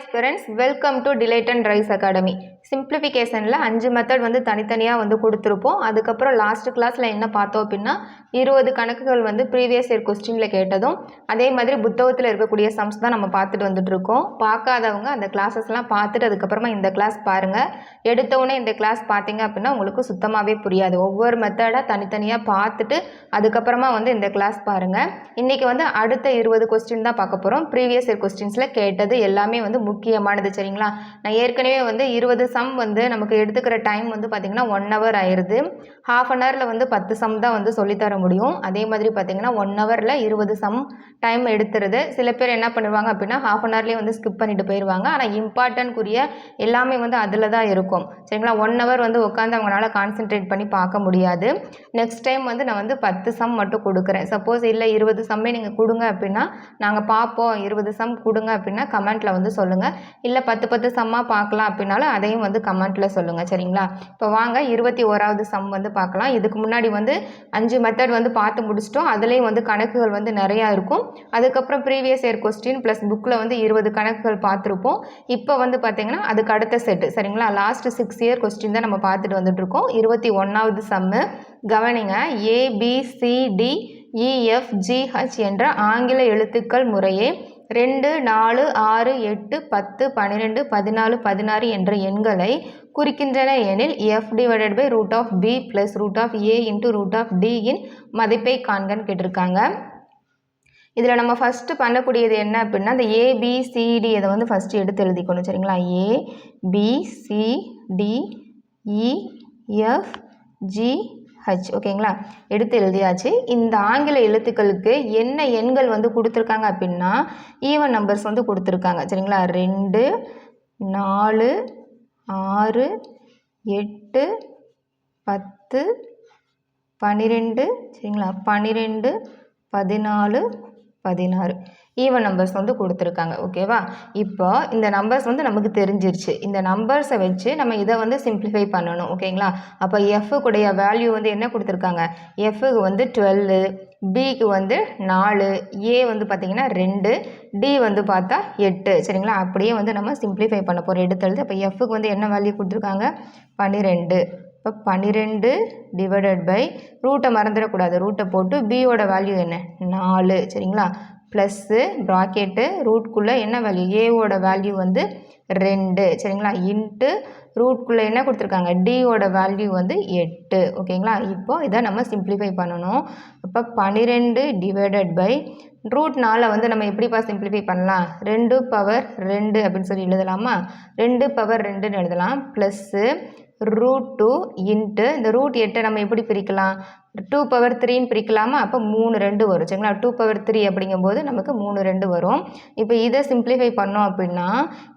aspirants, welcome to Delight and Rise Academy. சிம்பிளிஃபிகேஷனில் 5 method வந்து தனித்தனியாக வந்து கொடுத்துருப்போம். அதுக்கப்புறம் லாஸ்ட் கிளாஸில் என்ன பார்த்தோம் அப்படின்னா 20 கணக்குகள் வந்து ப்ரீவியஸ் இயர் கொஸ்டினில் கேட்டதும் அதே மாதிரி புத்தகத்தில் இருக்கக்கூடிய சம்ஸ் தான் நம்ம பார்த்துட்டு வந்துட்டுருக்கோம். பார்க்காதவங்க அந்த கிளாஸஸ்லாம் பார்த்துட்டு அதுக்கப்புறமா இந்த கிளாஸ் பாருங்கள். எடுத்தவுடனே இந்த கிளாஸ் பார்த்தீங்க அப்படின்னா உங்களுக்கு சுத்தமாகவே புரியாது. ஒவ்வொரு மெத்தடாக தனித்தனியாக பார்த்துட்டு அதுக்கப்புறமா வந்து இந்த கிளாஸ் பாருங்கள். இன்றைக்கி வந்து அடுத்த 20 கொஸ்டின் தான் பார்க்க போகிறோம். ப்ரீவியஸ் இயர் கொஸ்டின்ஸில் கேட்டது எல்லாமே வந்து முக்கியமானது. சரிங்களா? நான் ஏற்கனவே வந்து 20 சம் வந்து நமக்கு எடுத்துக்கிற டைம் வந்து பார்த்திங்கன்னா 1 hour ஆயிடுது. ½ an hour வந்து 10 சம் தான் வந்து சொல்லித்தர முடியும். அதே மாதிரி பார்த்திங்கன்னா 1 hourல 20 சம் டைம் எடுத்துருது. சில பேர் என்ன பண்ணுவாங்க அப்படின்னா ½ an hourலேயே வந்து ஸ்கிப் பண்ணிட்டு போயிடுவாங்க. ஆனால் இம்பார்ட்டன்ட்குரிய எல்லாமே வந்து அதில் தான் இருக்கும். சரிங்களா? 1 hour வந்து உட்காந்து அவங்களால கான்சென்ட்ரேட் பண்ணி பார்க்க முடியாது. நெக்ஸ்ட் டைம் வந்து நான் வந்து 10 சம் மட்டும் கொடுக்குறேன். சப்போஸ் இல்லை 20 சம்மே நீங்கள் கொடுங்க அப்படின்னா நாங்கள் பார்ப்போம், 20 சம் கொடுங்க அப்படின்னா கமெண்ட்டில் வந்து சொல்லுங்கள். இல்லை 10 சம்மாக பார்க்கலாம் அப்படின்னாலும் அதையும் வந்து கமெண்ட்டில் சொல்லுங்கள். சரிங்களா? இப்போ வாங்க 21வது சம் வந்து பார்க்கலாம். இதுக்கு முன்னாடி வந்து 5 மெத்தட் வந்து பார்த்து முடிச்சிட்டோம். அதுலேயும் வந்து கணக்குகள் வந்து நிறையா இருக்கும். அதுக்கப்புறம் ப்ரீவியஸ் இயர் கொஸ்டின் ப்ளஸ் புக்கில் வந்து 20 கணக்குகள் பார்த்துருப்போம். இப்போ வந்து பார்த்திங்கன்னா அதுக்கு அடுத்த செட்டு. சரிங்களா? லாஸ்ட் 6 இயர் கொஸ்டின் தான் நம்ம பார்த்துட்டு வந்துட்டுருக்கோம். 21வது சம்மு கவனிங்க. ABCDEFGH என்ற ஆங்கில எழுத்துக்கள் முறையே 2, 4, 6, 8, 10, 12, 14, 16 என்ற எண்களை குறிக்கின்றன எனில் f/√b + √a × √d இன் மதிப்பை காண்கன்னு கேட்டிருக்காங்க. இதில் நம்ம ஃபஸ்ட்டு பண்ணக்கூடியது என்ன அப்படின்னா இந்த ABCD இதை வந்து ஃபஸ்ட்டு எடுத்து எழுதிக்கணும். சரிங்களா? ABCDEFGH ஓகேங்களா? எடுத்து எழுதியாச்சு. இந்த ஆங்கில எழுத்துக்களுக்கு என்ன எண்கள் வந்து கொடுத்துருக்காங்க அப்படின்னா ஈவன் நம்பர்ஸ் வந்து கொடுத்துருக்காங்க. சரிங்களா? 2, 4, 6, 8, 10, 12 சரிங்களா? 12, 14, 16 ஈவன் நம்பர்ஸ் வந்து கொடுத்துருக்காங்க. ஓகேவா? இப்போ இந்த நம்பர்ஸ் வந்து நமக்கு தெரிஞ்சிருச்சு. இந்த நம்பர்ஸை வச்சு நம்ம இதை வந்து சிம்பிளிஃபை பண்ணணும். ஓகேங்களா? அப்போ எஃப்க்குடைய வேல்யூ வந்து என்ன கொடுத்துருக்காங்க? எஃப்க்கு வந்து 12, பிக்கு வந்து 4, ஏ வந்து பார்த்திங்கன்னா 2, டி வந்து பார்த்தா 8. சரிங்களா? அப்படியே வந்து நம்ம சிம்பிளிஃபை பண்ண போகிறோம் எடுத்தெழுது. அப்போ எஃப்க்கு வந்து என்ன வேல்யூ கொடுத்துருக்காங்க? 12. இப்போ 12 / ரூட்டை மறந்துடக்கூடாது. ரூட்டை போட்டு பியோட வேல்யூ என்ன? 4. சரிங்களா? ப்ளஸ்ஸு ப்ராக்கெட்டு ரூட்குள்ளே என்ன வேல்யூ? ஏவோட வேல்யூ வந்து 2. சரிங்களா? இன்ட்டு ரூட்குள்ளே என்ன கொடுத்துருக்காங்க? டியோட வேல்யூ வந்து 8. ஓகேங்களா? இப்போது இதை நம்ம சிம்பிளிஃபை பண்ணணும். அப்போ 12 / ரூட் 4 வந்து நம்ம எப்படிப்பா சிம்பிளிஃபை பண்ணலாம்? 2/2 அப்படின்னு சொல்லி எழுதலாமா? 2/2ன்னு எழுதலாம். ப்ளஸ்ஸு √2 இன்ட்டு இந்த √8 நம்ம எப்படி பிரிக்கலாம்? 2/3ன்னு பிரிக்கலாமா? அப்போ 3 2 வரும். சரிங்களா? 2/3 அப்படிங்கும்போது நமக்கு 3 2 வரும். இப்போ இதை சிம்பிளிஃபை பண்ணோம் அப்படின்னா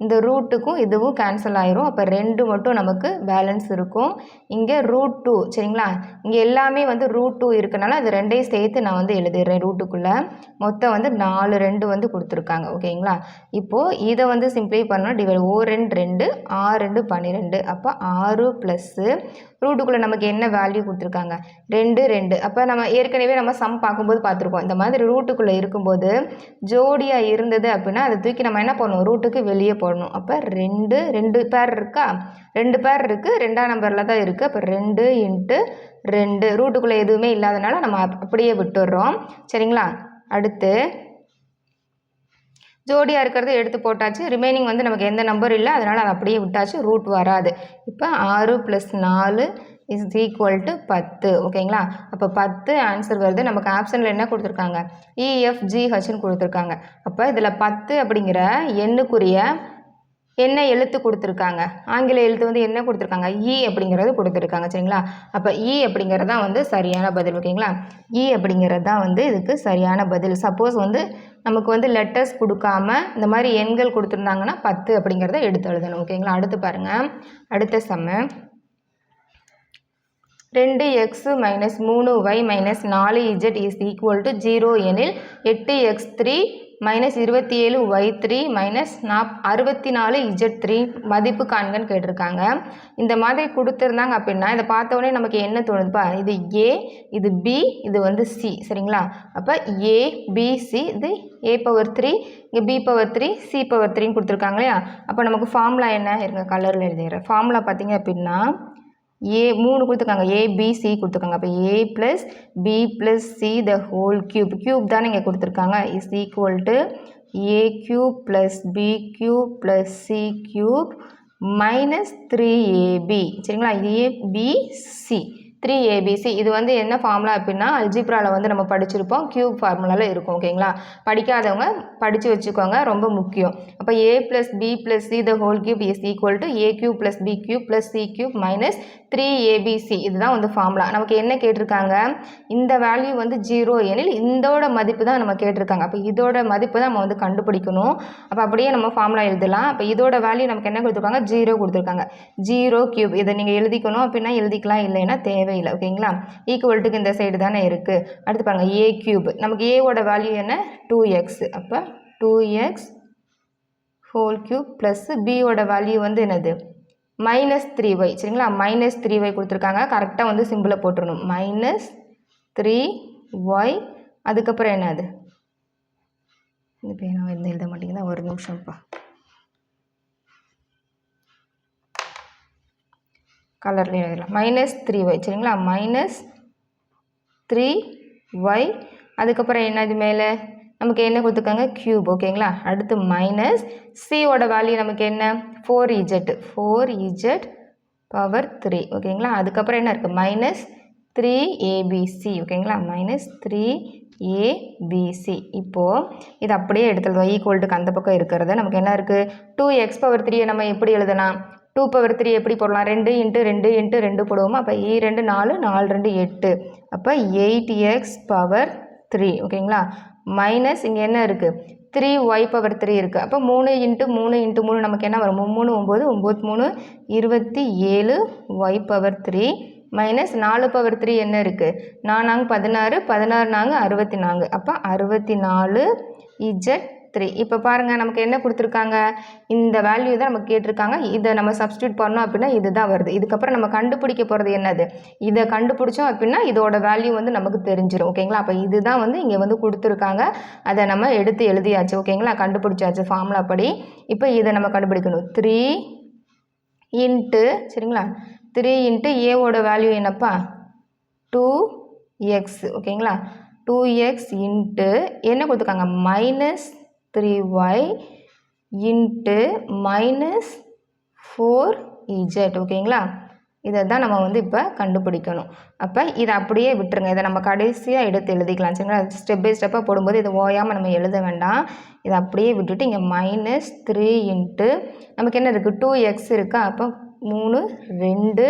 இந்த ரூட்டுக்கும் இதுவும் கேன்சல் ஆயிரும். அப்போ 2 மட்டும் நமக்கு பேலன்ஸ் இருக்கும். இங்கே √2 சரிங்களா? இங்கே எல்லாமே வந்து √2 இருக்கனால அது 2ஐயும் சேர்த்து நான் வந்து எழுதிடுறேன். ரூட்டுக்குள்ளே மொத்தம் வந்து 4 2 வந்து கொடுத்துருக்காங்க. ஓகேங்களா? இப்போது இதை வந்து சிம்பிளிஃபை பண்ணோம். டிவைட் 2 6 12. அப்போ 6 ப்ளஸ்ஸு ரூட்டுக்குள்ளே நமக்கு என்ன வேல்யூ கொடுத்துருக்காங்க? 2 2. அப்போ நம்ம ஏற்கனவே நம்ம சம் பார்க்கும்போது பார்த்துருக்கோம். இந்த மாதிரி ரூட்டுக்குள்ளே இருக்கும்போது ஜோடியாக இருந்தது அப்படின்னா அதை தூக்கி நம்ம என்ன பண்ணணும்? ரூட்டுக்கு வெளியே போடணும். அப்போ 2 பேர் இருக்கா? 2 பேர் இருக்குது. 2ஆம் நம்பரில் தான் இருக்குது. அப்போ 2 × 2 ரூட்டுக்குள்ளே எதுவுமே இல்லாதனால நம்ம அப்படியே விட்டுடுறோம். சரிங்களா? அடுத்து ஜோடியாக இருக்கிறத எடுத்து போட்டாச்சு. ரிமைனிங் வந்து நமக்கு எந்த நம்பர் இல்லை, அதனால் அதை அப்படியே விட்டாச்சு. ரூட் வராது. இப்போ 6 + 4 = 10. ஓகேங்களா? அப்போ 10 ஆன்சர் வருது. நமக்கு ஆப்ஷனில் என்ன கொடுத்துருக்காங்க? EFGHன்னு கொடுத்துருக்காங்க. அப்போ இதில் 10 அப்படிங்கிற எண்ணுக்குரிய என்ன எழுத்து கொடுத்துருக்காங்க? ஆங்கில எழுத்து வந்து என்ன கொடுத்துருக்காங்க? இ அப்படிங்கிறது கொடுத்துருக்காங்க. சரிங்களா? அப்போ இ அப்படிங்கிறது தான் வந்து சரியான பதில். ஓகேங்களா? இ அப்படிங்கிறது தான் வந்து இதுக்கு சரியான பதில். சப்போஸ் வந்து நமக்கு வந்து லெட்டர்ஸ் கொடுக்காம இந்த மாதிரி எண்கள் கொடுத்துருந்தாங்கன்னா 10 அப்படிங்கிறத எடுத்து எழுதணும். ஓகேங்களா? அடுத்து பாருங்கள். அடுத்த சம்மு 2x - 3y - 4z = 0 எனில் 8x3 minus 27y3 minus 64z3 மதிப்பு காண்கன்னு கேட்டிருக்காங்க. இந்த மாதிரி கொடுத்துருந்தாங்க அப்படின்னா இதை பார்த்தோடனே நமக்கு என்ன தோணுதுப்பா, இது ஏ, இது பி, இது வந்து சி, சரிங்களா? அப்போ ஏ பி சி, இது a பவர் 3, இங்கே b பவர் 3, c பவர் 3ன்னு கொடுத்துருக்காங்க இல்லையா? அப்போ நமக்கு ஃபார்முலா என்ன இருங்க, கலரில் எழுதிடுறேன். ஃபார்முலா பார்த்தீங்க அப்படின்னா ஏ 3 கொடுத்துருக்காங்க, ஏபிசி கொடுத்துருக்காங்க. அப்போ A plus B plus C the whole cube தானே இங்கே கொடுத்துருக்காங்க, is equal to A cube plus B cube plus C cube minus 3ab, சரிங்களா? ABC 3abc. இது வந்து என்ன ஃபார்முலா அப்படின்னா அல்ஜிப்ராவில் வந்து நம்ம படிச்சிருப்போம், கியூப் ஃபார்முலாவில் இருக்கும். ஓகேங்களா? படிக்காதவங்க படித்து வச்சுக்கோங்க, ரொம்ப முக்கியம். அப்போ A plus B plus C the whole cube is equal to A cube plus B cube plus C cube minus 3abc. இதுதான் வந்து ஃபார்முலா. நமக்கு என்ன கேட்டிருக்காங்க, இந்த வேல்யூ வந்து 0 எனில் இதோட மதிப்பு தான் நம்ம கேட்டிருக்காங்க. அப்போ இதோட மதிப்பு தான் நம்ம வந்து கண்டுபிடிக்கணும். அப்போ அப்படியே நம்ம ஃபார்முலா எழுதலாம். அப்போ இதோட வேல்யூ நமக்கு என்ன கொடுத்துருக்காங்க, 0 கொடுத்துருக்காங்க. 0 கியூப் இதை நீங்கள் எழுதிக்கணும் அப்படின்னா எழுதிக்கலாம், இல்லைன்னா தேவையில்லை. ஓகேங்களா? ஈக்குவல்ட்டுக்கு இந்த சைடு தானே இருக்குது. அடுத்து பாருங்கள், ஏ கியூப், நமக்கு ஏவோட வேல்யூ என்ன, 2x. அப்போ 2x ஹோல் கியூப் ப்ளஸ் பியோட வேல்யூ வந்து என்னது, மைனஸ் 3y, சரிங்களா? மைனஸ் 3y கொடுத்துருக்காங்க. கரெக்டாக வந்து சிம்பிளை போட்டுருணும், மைனஸ் 3y. அதுக்கப்புறம் என்னது, இந்த பேனா வந்து எழுத மாட்டேங்குதா, ஒரு நிமிஷம்ப்பா, கலர்லேயே எழுதலாம், மைனஸ் 3y, சரிங்களா? Minus 3y. அதுக்கப்புறம் என்னது மேலே நமக்கு என்ன கொடுத்துருக்காங்க, கியூப். ஓகேங்களா? அடுத்து மைனஸ் சியோட வேல்யூ நமக்கு என்ன, 4z பவர் 3. ஓகேங்களா? அதுக்கப்புறம் என்ன இருக்குது, மைனஸ் 3abc. ஓகேங்களா? Minus 3abc. இப்போது இது அப்படியே எடுத்துருந்தோம், ஈக்குவல்ட்டுக்கு அந்த பக்கம் இருக்கிறது நமக்கு என்ன இருக்குது, 2x பவர் 3 நம்ம எப்படி எழுதலாம், 2 பவர் 3 எப்படி போடலாம், 2 இன்ட்டு 2 இன்ட்டு 2 போடுவோமா? அப்போ 2 4, 4 2 8. அப்போ 8x பவர் 3. ஓகேங்களா? மைனஸ் இங்கே என்ன இருக்குது, 3y பவர் 3 இருக்குது. அப்போ 3 இன்ட்டு 3 இன்ட்டு 3 நமக்கு என்ன வரும், 3 9, 9 3 27y பவர் 3 மைனஸ் 4 பவர் 3 என்ன இருக்குது, 4 16, 16 64. அப்போ 64z3. இப்போ பாருங்கள் நமக்கு என்ன கொடுத்துருக்காங்க, இந்த வேல்யூ தான் நமக்கு கேட்டிருக்காங்க. இதை நம்ம சப்ஸ்டியூட் பண்ணோம் அப்படின்னா இதுதான் வருது. இதுக்கப்புறம் நம்ம கண்டுபிடிக்க போகிறது என்னது, இதை கண்டுபிடிச்சோம் அப்படின்னா இதோட வேல்யூ வந்து நமக்கு தெரிஞ்சிடும். ஓகேங்களா? அப்போ இதுதான் வந்து இங்கே வந்து கொடுத்துருக்காங்க, அதை நம்ம எடுத்து எழுதியாச்சு. ஓகேங்களா? கண்டுபிடிச்சாச்சு ஃபார்முலா படி. இப்போ இதை நம்ம கண்டுபிடிக்கணும், 3 இன்ட்டு, சரிங்களா, 3 இன்ட்டு ஏவோட வேல்யூ என்னப்பா, 2x. ஓகேங்களா? 2x இன்ட்டு என்ன கொடுத்துருக்காங்க, minus 3y into minus 4z. ஓகேங்களா? இதை தான் நம்ம வந்து இப்போ கண்டுபிடிக்கணும். அப்போ இதை அப்படியே விட்டுருங்க, இதை நம்ம கடைசியாக எடுத்து எழுதிக்கலாம். சரிங்களா? ஸ்டெப் பை ஸ்டெப்பாக போடும்போது இதை ஓயாமல் நம்ம எழுத வேண்டாம். இதை அப்படியே விட்டுட்டு இங்கே மைனஸ் 3 இன்ட்டு நமக்கு என்ன இருக்குது, 2x இருக்கா? அப்போ 3 2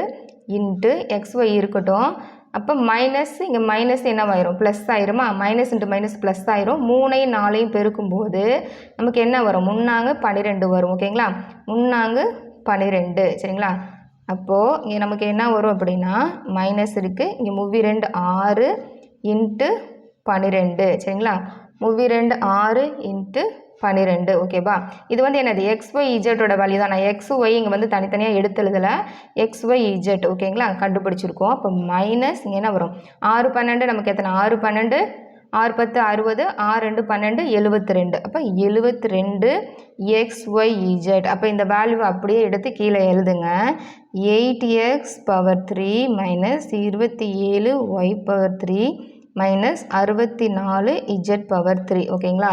இன்ட்டு xy இருக்கட்டும். அப்போ மைனஸ் இங்கே மைனஸ் என்னவாயிரும், ப்ளஸ் ஆயிருமா? மைனஸ் இன்ட்டு மைனஸ் ப்ளஸ் ஆயிரும். 3ஐயும் 4ஐயும் பெருக்கும்போது நமக்கு என்ன வரும், 3 12 வரும். ஓகேங்களா? 3 12. சரிங்களா? அப்போது இங்கே நமக்கு என்ன வரும் அப்படின்னா மைனஸ் இருக்குது, இங்கே 2 6 இன்ட்டு 12. சரிங்களா? 2 6 இன்ட்டு 12. ஓகேவா? இது வந்து என்னது, xy zோட வேல்யூ தான். நான் xy இங்கே வந்து தனித்தனியாக எடுத்து எழுதலை, xy z. ஓகேங்களா? கண்டுபிடிச்சிருக்கோம். அப்போ மைனஸ் இங்கே என்ன வரும், 6 12 நமக்கு எத்தனை, 6 12 6 10 60, 6 2 12 72. அப்போ 72 xy z. அப்போ இந்த வேல்யூவை அப்படியே எடுத்து கீழே எழுதுங்க, 8x power 3 minus 27y power 3 minus 64 z power 3. ஓகேங்களா?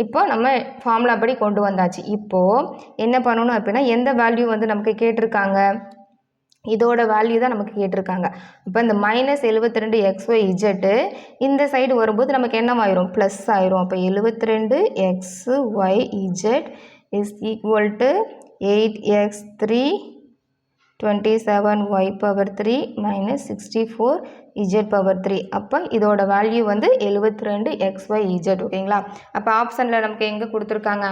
இப்போ நம்ம ஃபார்முலா படி கொண்டு வந்தாச்சு. இப்போது என்ன பண்ணணும் அப்படின்னா எந்த வேல்யூ வந்து நமக்கு கேட்டிருக்காங்க, இதோட வேல்யூ தான் நமக்கு கேட்டிருக்காங்க. இப்போ இந்த மைனஸ் 72 xyz இந்த சைடு வரும்போது நமக்கு என்னவாயிரும், ப்ளஸ் ஆயிரும். அப்போ 72 xyz is equal to 8x3 27y power 3 minus 64 z power 3. அப்போ இதோட வேல்யூ வந்து 72 xyz. ஓகேங்களா? அப்போ ஆப்ஷனில் நமக்கு எங்கே கொடுத்துருக்காங்க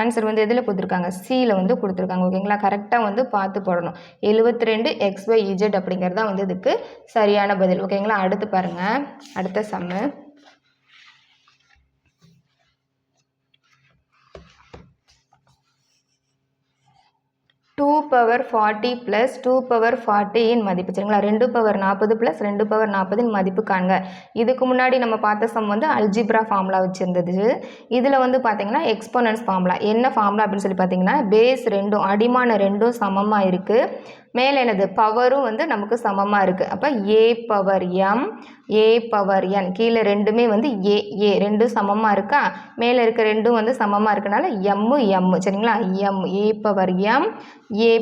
ஆன்சர் வந்து எதில் கொடுத்துருக்காங்க, சியில் வந்து கொடுத்துருக்காங்க. ஓகேங்களா? கரெக்டாக வந்து பார்த்து போடணும். 72 xyz அப்படிங்கிறது தான் வந்து இதுக்கு சரியான பதில். ஓகேங்களா? அடுத்து பாருங்கள், அடுத்த சம்மு. 2 பவர் 40 ப்ளஸ் 2 பவர் 40 இன் மதிப்பு சரிங்களா 2 பவர் 40 ப்ளஸ் 2 பவர் 40 இன் மதிப்பு காண்க. இதுக்கு முன்னாடி நம்ம பார்த்த சம் வந்து அல்ஜிப்ரா ஃபார்முலா வச்சுருந்தது. இதில் வந்து பார்த்தீங்கன்னா எக்ஸ்போனன்ஸ் ஃபார்முலா என்ன ஃபார்முலா அப்படின்னு சொல்லி பார்த்தீங்கன்னா பேஸ் ரெண்டும் அடிமான ரெண்டும் சமமாக இருக்குது. மேலே என்னது பவரும் வந்து நமக்கு சமமாக இருக்குது. அப்போ a power M a power n கீழே ரெண்டுமே வந்து ஏ ரெண்டும் சமமாக இருக்கா. மேலே இருக்க ரெண்டும் வந்து சமமாக இருக்கனால எம்மு சரிங்களா M a power M a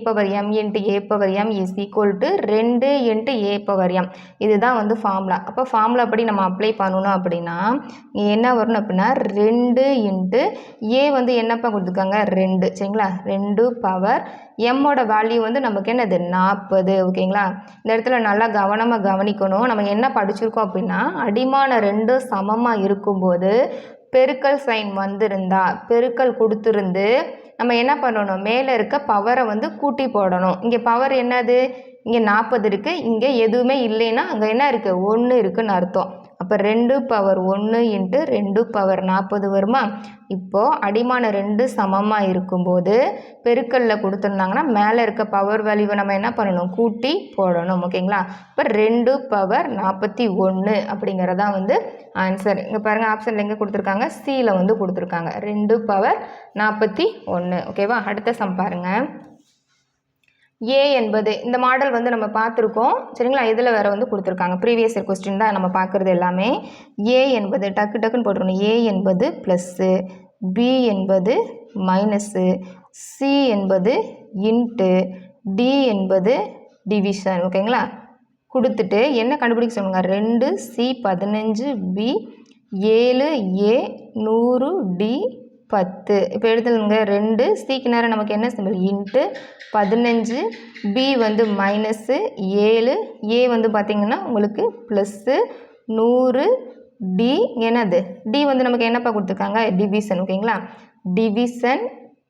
power M into a power M is equal to 2 into a power M. இதுதான் வந்து ஃபார்முலா. அப்போ ஃபார்முலா படி நம்ம அப்ளை பண்ணணும் அப்படின்னா என்ன வரணும் அப்படின்னா 2 இன்ட்டு ஏ வந்து என்னப்பா கொடுத்துருக்காங்க 2 சரிங்களா 2 பவர் எம்மோட வேல்யூ வந்து நமக்கு என்னது 40 ஓகேங்களா. இந்த இடத்துல நல்லா கவனமாக கவனிக்கணும். நம்ம என்ன படிச்சிருக்கோம் அப்படின்னா அடிமான ரெண்டும் சமமாக இருக்கும்போது பெருக்கல் சைன் வந்திருந்தா பெருக்கல் கொடுத்துருந்து நம்ம என்ன பண்ணணும் மேலே இருக்க பவரை வந்து கூட்டி போடணும். இங்கே பவர் என்னது இங்கே 40 இருக்குது. இங்கே எதுவுமே இல்லைன்னா அங்கே என்ன இருக்குது 1 இருக்குன்னு அர்த்தம். அப்போ 2 பவர் 1 இன்ட்டு 2 பவர் 40 வருமா. இப்போது அடிமான ரெண்டு சமமாக இருக்கும்போது பெருக்கல்ல கொடுத்துருந்தாங்கன்னா மேலே இருக்க பவர் வேல்யூவை நம்ம என்ன பண்ணணும் கூட்டி போடணும் ஓகேங்களா. இப்போ 2 பவர் 41 அப்படிங்கிறதான் வந்து ஆன்சர். இங்கே பாருங்கள் ஆப்ஷனில் எங்கே கொடுத்துருக்காங்க சியில் வந்து கொடுத்துருக்காங்க 2 பவர் 41 ஓகேவா. அடுத்த சம் பாருங்கள். ஏ என்பது இந்த மாடல் வந்து நம்ம பார்த்துருக்கோம் சரிங்களா. இதில் வேறு வந்து கொடுத்துருக்காங்க ப்ரீவியஸ் இயர் கொஸ்டின் தான் நம்ம பார்க்குறது எல்லாமே. ஏ என்பது டக்குன்னு போட்டுருணும். ஏ என்பது ப்ளஸ்ஸு பி என்பது மைனஸு சி என்பது இன்ட்டு டி என்பது டிவிஷன் ஓகேங்களா. கொடுத்துட்டு என்ன கண்டுபிடிக்க சொல்லுங்க 2C 15 B 7 A 100 D 10. இப்போ எடுத்துங்க 2 சிக்கு நேரம் நமக்கு என்ன சிம்பிள் இன்ட்டு 15 பி வந்து மைனஸு 7 ஏ வந்து பார்த்திங்கன்னா உங்களுக்கு ப்ளஸ்ஸு 100 டி என்னது டி வந்து நமக்கு என்னப்பா கொடுத்துருக்காங்க டிவிஷன் ஓகேங்களா. டிவிஷன்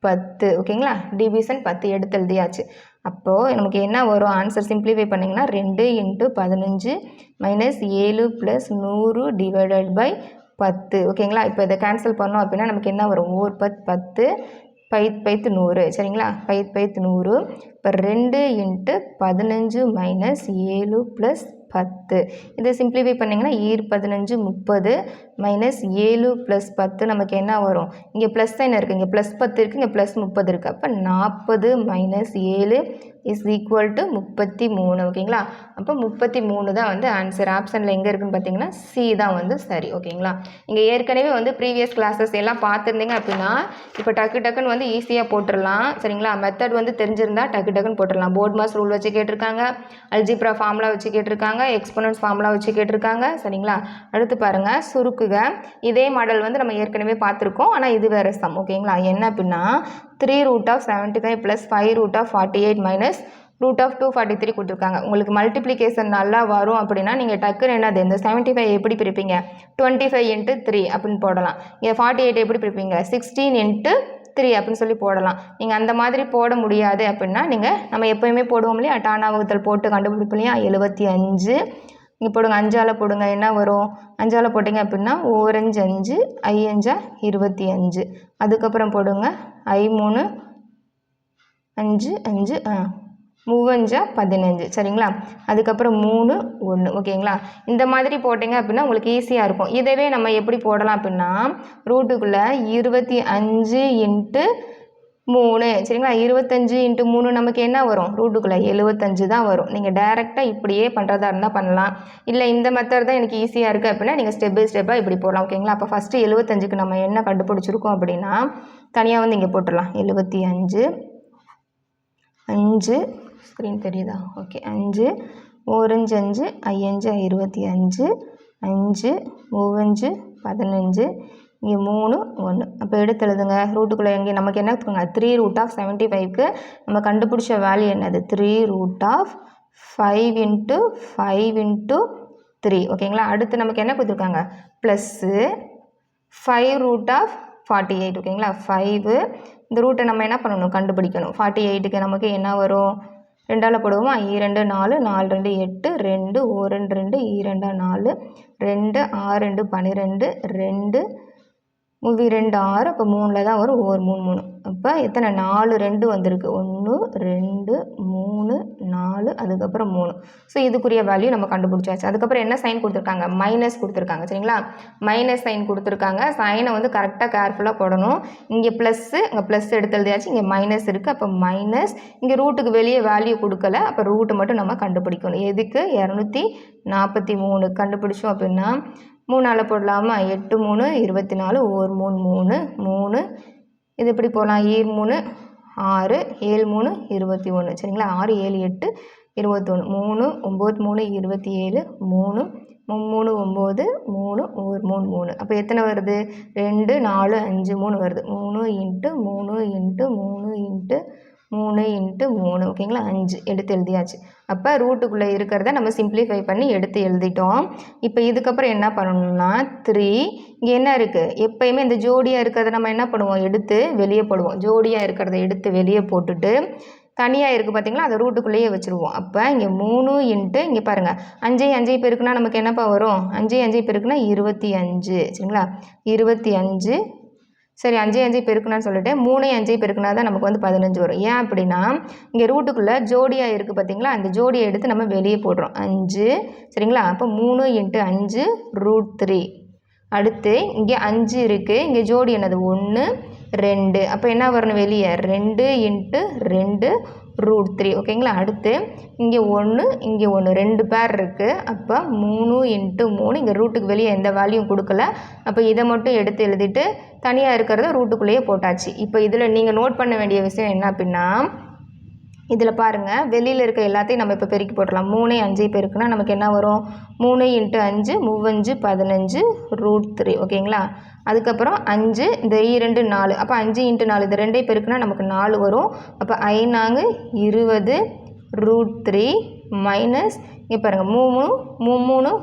10 ஓகேங்களா. டிவிஷன் 10 எடுத்து எழுதியாச்சு. அப்போது நமக்கு என்ன வரும் ஆன்சர் சிம்பிளிஃபை பண்ணிங்கன்னா 2 × 15 மைனஸ் 7 + 100 டிவைடட் பை 10 ஓகேங்களா. இப்போ இதை கேன்சல் பண்ணோம் அப்படின்னா நமக்கு என்ன வரும் 4 × 10 5 × 100 சரிங்களா 5 × 100. இப்போ 2 × 15 மைனஸ் 7 + 10 இதை சிம்பிளிஃபை பண்ணிங்கன்னா 15 30 மைனஸ் 7 + 10 நமக்கு என்ன வரும் இங்கே ப்ளஸ் சைன் இருக்குது இங்கே ப்ளஸ் 10 இருக்குது இங்கே ப்ளஸ் 30 இருக்குது. அப்போ 40 மைனஸ் 7 இஸ் ஈக்குவல் டு 33 ஓகேங்களா. அப்போ 33 தான் வந்து ஆன்சர். ஆப்ஷனில் எங்கே இருக்குன்னு பார்த்தீங்கன்னா சி தான் வந்து சரி ஓகேங்களா. இங்கே ஏற்கனவே வந்து ப்ரீவியஸ் கிளாஸஸ் எல்லாம் பார்த்துருந்தீங்க அப்படின்னா இப்போ டக்குன்னு வந்து ஈஸியாக போட்டுடலாம் சரிங்களா. மெத்தட் வந்து தெரிஞ்சிருந்தா டக்குன்னு போட்டுடலாம். போர்ட் மாஸ் ரூல் வச்சு கேட்டிருக்காங்க, அல்ஜிப்ரா ஃபார்முலா வச்சு கேட்டிருக்காங்க, எக்ஸ்போனன்ஸ் ஃபார்முலா வச்சு கேட்டிருக்காங்க சரிங்களா. அடுத்து பாருங்கள் சுருக்குக. இதே மாடல் வந்து நம்ம ஏற்கனவே பார்த்துருக்கோம், ஆனால் இது வேறு சம் ஓகேங்களா. என்ன அப்படின்னா 3√75 + 5√48 மைனஸ் √243 கொடுத்துருக்காங்க. உங்களுக்கு மல்டிப்ளிகேஷன் நல்லா வரும் அப்படின்னா நீங்கள் டக்குன்னு என்னது இந்த 75 எப்படி பிரிப்பீங்க 25 × 3 அப்படின்னு போடலாம். இங்கே 48 எப்படி பிரிப்பீங்க 16 × 3 அப்படின்னு சொல்லி போடலாம். நீங்கள் அந்த மாதிரி போட முடியாது அப்படின்னா நீங்கள் நம்ம எப்போயுமே போடுவோம் இல்லையா டானா வகுத்தல் போட்டு கண்டுபிடிப்போம் இல்லையா 75 இங்கே போடுங்க 5ஆல் போடுங்க என்ன வரும் 5ஆல் போட்டிங்க அப்படின்னா 4 × 5 5 × 25 அதுக்கப்புறம் போடுங்க 3 5 5 3 15 சரிங்களா. அதுக்கப்புறம் 3 1 ஓகேங்களா. இந்த மாதிரி போட்டிங்க அப்படின்னா உங்களுக்கு ஈஸியாக இருக்கும். இதவே நம்ம எப்படி போடலாம் அப்படின்னா ரூட்டுக்குள்ளே 25 × 3 சரிங்களா. 25 × 3 நமக்கு என்ன வரும் ரூட்டுக்குள்ளே 75 தான் வரும். நீங்கள் டைரெக்டாக இப்படியே பண்ணுறதா இருந்தால் பண்ணலாம். இல்லை இந்த மெத்தட் தான் எனக்கு ஈஸியாக இருக்குது அப்படின்னா நீங்கள் ஸ்டெப் பை ஸ்டெப்பாக இப்படி போடலாம் ஓகேங்களா. அப்போ ஃபஸ்ட்டு 75க்கு நம்ம என்ன கண்டுபிடிச்சிருக்கோம் அப்படின்னா தனியாக வந்து இங்கே போட்டுடலாம் 75 5 ஸ்க்ரீன் தெரியுதா ஓகே 5 4 × 5 5 × 25 5 3 15 இங்கே 3 1 அப்போ எடுத்து எழுதுங்க. ரூட்டுக்குள்ளே இங்கே நமக்கு என்ன இருக்குங்க 3√75க்கு நம்ம கண்டுபிடிச்ச வேல்யூ என்னது 3√5 × 5 × 3 ஓகேங்களா. அடுத்து நமக்கு என்ன கொடுத்துருக்காங்க ப்ளஸ்ஸு 5√48 ஓகேங்களா 5 இந்த ரூட்டை நம்ம என்ன பண்ணணும் கண்டுபிடிக்கணும். 48க்கு நமக்கு என்ன வரும் 2ஆல் போடுவோமா 2 4 4 2 8 2 1 2 2 4 2 6 2 12 2 மூவி 2 6 அப்போ 3ல் தான் வரும் ஒவ்வொரு 3 3 அப்போ எத்தனை 4 2 வந்திருக்கு 1 2 3 4 அதுக்கப்புறம் 3 ஸோ இதுக்குரிய வேல்யூ நம்ம கண்டுபிடிச்சாச்சு அதுக்கப்புறம் என்ன சைன் கொடுத்துருக்காங்க மைனஸ் கொடுத்துருக்காங்க சரிங்களா மைனஸ் சைன் கொடுத்துருக்காங்க சைனை வந்து கரெக்டாக கேர்ஃபுல்லாக போடணும் இங்கே ப்ளஸ்ஸு இங்கே ப்ளஸ் எடுத்து எழுதியாச்சு இங்கே மைனஸ் இருக்குது அப்போ மைனஸ் இங்கே ரூட்டுக்கு வெளியே வேல்யூ கொடுக்கல அப்போ ரூட்டு மட்டும் நம்ம கண்டுபிடிக்கணும் எதுக்கு 243 கண்டுபிடிச்சோம் அப்படின்னா 3ஆல் போடலாமா 8 3 24 ஒவ்வொரு 3 3 இது எப்படி போகலாம் 3 6 7 3 21 சரிங்களா 6 7 8 21 3 9 3 27 3 3 9 3 ஒவ்வொரு 3 3 அப்போ எத்தனை வருது 2 4 5 3 வருது 3 இன்ட்டு 3 இன்ட்டு 3 இன்ட்டு 3 இன்ட்டு 3 ஓகேங்களா 5 எடுத்து எழுதியாச்சு அப்போ ரூட்டுக்குள்ளே இருக்கிறத நம்ம சிம்பிளிஃபை பண்ணி எடுத்து எழுதிட்டோம் இப்போ இதுக்கப்புறம் என்ன பண்ணணும்னா 3 இங்கே என்ன இருக்குது எப்போயுமே இந்த ஜோடியாக இருக்கிறத நம்ம என்ன பண்ணுவோம் எடுத்து வெளியே போடுவோம் ஜோடியாக இருக்கிறத எடுத்து வெளியே போட்டுட்டு தனியாக இருக்குது பார்த்தீங்களா அதை ரூட்டுக்குள்ளேயே வச்சுருவோம் அப்போ இங்கே 3 இன்ட்டு இங்கே பாருங்கள் 5 5 பெருக்குனா நமக்கு என்னப்பா வரும் 5 5 பெருக்குனா 25 சரிங்களா 25 சரி 5 5 பெருக்குனான்னு சொல்லிட்டு 3 5 பெருக்குனா தான் நமக்கு வந்து 15 வரும் ஏன் அப்படின்னா இங்கே ரூட்டுக்குள்ளே ஜோடியாக இருக்குது பார்த்தீங்களா அந்த ஜோடியை எடுத்து நம்ம வெளியே போடுறோம் 5 சரிங்களா அப்போ 3 இன்ட்டு 5 √3 அடுத்து இங்கே 5 இருக்குது இங்கே ஜோடி என்னது 1 2 அப்போ என்ன வரணும் வெளியே 2 இன்ட்டு 2 √3 ஓகேங்களா அடுத்து இங்கே 1 இங்கே 1 2 பேர் இருக்குது அப்போ 3 இன்ட்டு 3 இங்கே ரூட்டுக்கு வெளியே எந்த வேல்யூவும் கொடுக்கல அப்போ இதை மட்டும் எடுத்து எழுதிட்டு தனியாக இருக்கிறத ரூட்டுக்குள்ளேயே போட்டாச்சு இப்போ இதில் நீங்கள் நோட் பண்ண வேண்டிய விஷயம் என்ன அப்படின்னா இதில் பாருங்கள் வெளியில் இருக்க எல்லாத்தையும் நம்ம இப்போ பெருக்கி போட்டுடலாம் 3 5 பெருக்குனா நமக்கு என்ன வரும் 3 இன்ட்டு 5 3 15 √3 ஓகேங்களா அதுக்கப்புறம் 5 இந்த 2 4 அப்போ 5 இன்ட்டு 4 இந்த 2 பெருக்குனா நமக்கு 4 வரும் அப்போ 5 20 √3 மைனஸ் இங்கே பாருங்கள் 3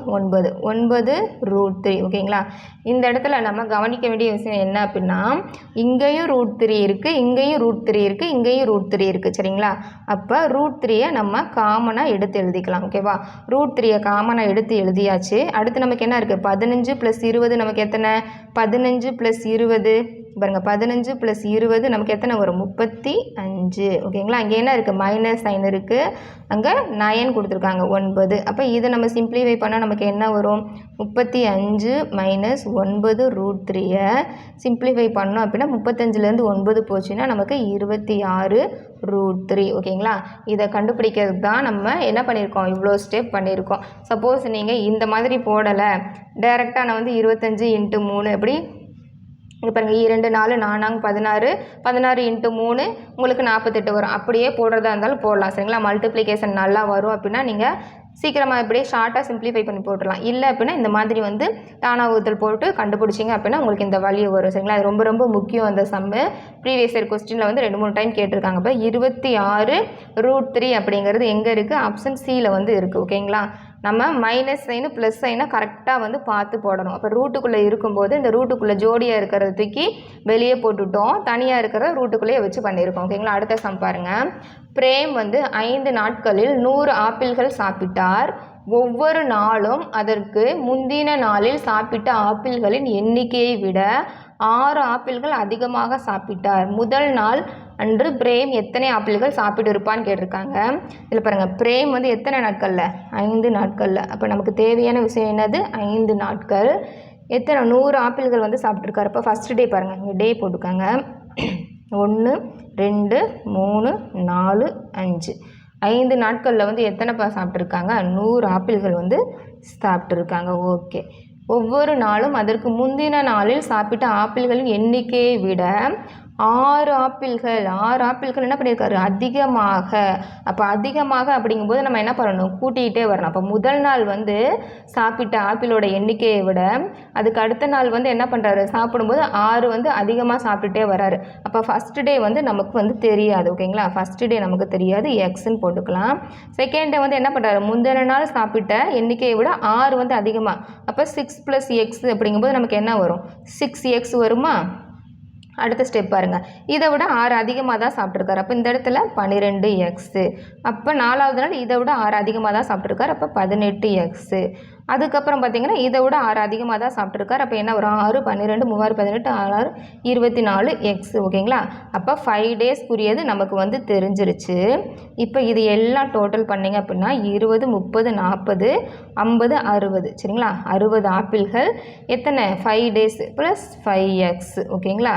9 √3 ஓகேங்களா இந்த இடத்துல நம்ம கவனிக்க வேண்டிய விஷயம் என்ன அப்படின்னா இங்கேயும் √3 இருக்குது இங்கேயும் √3 இருக்குது இங்கேயும் √3 இருக்குது சரிங்களா அப்போ √3யை நம்ம காமனாக எடுத்து எழுதிக்கலாம் ஓகேவா √3யை காமனாக எடுத்து எழுதியாச்சு அடுத்து நமக்கு என்ன இருக்குது 15 + 20 நமக்கு எத்தனை 15 + 20 பாருங்கள் 15 + 20 நமக்கு எத்தனை வரும் 35 ஓகேங்களா அங்கே என்ன இருக்குது மைனஸ் சைன் இருக்குது அங்கே 9 கொடுத்துருக்காங்க 9 அப்போ இதை நம்ம சிம்பிளிஃபை பண்ணால் நமக்கு என்ன வரும் 35 மைனஸ் 9 √3யை சிம்பிளிஃபை பண்ணோம் அப்படின்னா 35லேருந்து 9 போச்சுன்னா நமக்கு 26 √3 ஓகேங்களா இதை கண்டுபிடிக்கிறதுக்கு தான் நம்ம என்ன பண்ணியிருக்கோம் இவ்வளோ ஸ்டெப் பண்ணியிருக்கோம் சப்போஸ் நீங்கள் இந்த மாதிரி போடலை டைரெக்டாக நான் வந்து 25 × 3 எப்படி இங்கே பாருங்கள் 2 4 4 16 16 × 3 உங்களுக்கு 48 வரும் அப்படியே போடுறதா இருந்தாலும் போடலாம் சரிங்களா மல்டிப்ளிகேஷன் நல்லா வரும் அப்படின்னா நீங்கள் சீக்கிரமாக இப்படியே ஷார்ட்டாக சிம்பிளிஃபை பண்ணி போட்டுடலாம் இல்லை அப்படின்னா இந்த மாதிரி வந்து தானா வகுத்தல் போட்டு கண்டுபிடிச்சிங்க அப்படின்னா உங்களுக்கு இந்த வேல்யூ வரும் சரிங்களா அது ரொம்ப ரொம்ப முக்கியம் அந்த சம்மு ப்ரீவியஸ் இயர் கொஸ்டினில் வந்து 2-3 டைம் கேட்டிருக்காங்க இப்போ 26 √3 அப்படிங்கிறது எங்கே இருக்குது ஆப்ஷன் சியில் வந்து இருக்குது ஓகேங்களா நம்ம மைனஸ் சைனு ப்ளஸ் சைனை கரெக்டாக வந்து பார்த்து போடணும் அப்போ ரூட்டுக்குள்ளே இருக்கும்போது இந்த ரூட்டுக்குள்ளே ஜோடியாக இருக்கிறத தூக்கி வெளியே போட்டுட்டோம் தனியாக இருக்கிற ரூட்டுக்குள்ளேயே வச்சு பண்ணியிருக்கோம் ஓகேங்களா அடுத்த சம் பாருங்கள் பிரேம் வந்து 5 நாட்களில் 100 ஆப்பிள்கள் சாப்பிட்டார் ஒவ்வொரு நாளும் அதற்கு முந்தின நாளில் சாப்பிட்ட ஆப்பிள்களின் எண்ணிக்கையை விட 6 ஆப்பிள்கள் அதிகமாக சாப்பிட்டார் முதல் நாள் அன்று பிரேம் எத்தனை ஆப்பிள்கள் சாப்பிட்டு இருப்பான்னு கேட்டிருக்காங்க இதில் பாருங்கள் பிரேம் வந்து எத்தனை நாட்களில் 5 நாட்களில் அப்போ நமக்கு தேவையான விஷயம் என்னது 5 நாட்கள் எத்தனை 100 ஆப்பிள்கள் வந்து சாப்பிட்ருக்காரு இப்போ ஃபஸ்ட்டு டே பாருங்கள் இங்கே டே போட்டுக்காங்க 1 2 3 4 5 5 நாட்களில் வந்து எத்தனைப்பா சாப்பிட்ருக்காங்க 100 ஆப்பிள்கள் வந்து சாப்பிட்ருக்காங்க ஓகே ஒவ்வொரு நாளும் அதற்கு முந்தின நாளில் சாப்பிட்ட ஆப்பிள்களின் எண்ணிக்கையை விட 6 ஆப்பிள்கள் என்ன பண்ணியிருக்காரு அதிகமாக அப்போ அதிகமாக அப்படிங்கும்போது நம்ம என்ன பண்ணணும் கூட்டிகிட்டே வரணும் அப்போ முதல் நாள் வந்து சாப்பிட்ட ஆப்பிளோட எண்ணிக்கையை விட அதுக்கு அடுத்த நாள் வந்து என்ன பண்ணுறாரு சாப்பிடும்போது 6 வந்து அதிகமாக சாப்பிட்டுட்டே வராரு அப்போ ஃபஸ்ட்டு டே வந்து நமக்கு வந்து தெரியாது ஓகேங்களா ஃபஸ்ட்டு டே நமக்கு தெரியாது எக்ஸ்ன்னு போட்டுக்கலாம் செகண்ட் டே வந்து என்ன பண்ணுறாரு முந்தின நாள் சாப்பிட்ட எண்ணிக்கையை விட 6 வந்து அதிகமாக அப்போ 6 + x அப்படிங்கும்போது நமக்கு என்ன வரும் 6x வருமா அடுத்த ஸ்டெப் பாருங்கள் இதை விட 6 அதிகமாக தான் சாப்பிட்ருக்காரு அப்போ இந்த இடத்துல 12x அப்போ 4வது நாள் இதை விட 6 அதிகமாக தான் சாப்பிட்ருக்காரு அப்போ 18x அதுக்கப்புறம் பார்த்தீங்கன்னா இதை விட 6 அதிகமாக தான் சாப்பிட்ருக்காரு. அப்போ என்ன வரும் 6 12 3 18 6 24 எக்ஸ் ஓகேங்களா. அப்போ 5 டேஸ்க்குரியது நமக்கு வந்து தெரிஞ்சிருச்சு. இப்போ இது எல்லாம் டோட்டல் பண்ணிங்க அப்படின்னா 20 30 40 50 60 சரிங்களா. 60 ஆப்பிள்கள் எத்தனை 5 டேஸ் ப்ளஸ் 5x ஓகேங்களா.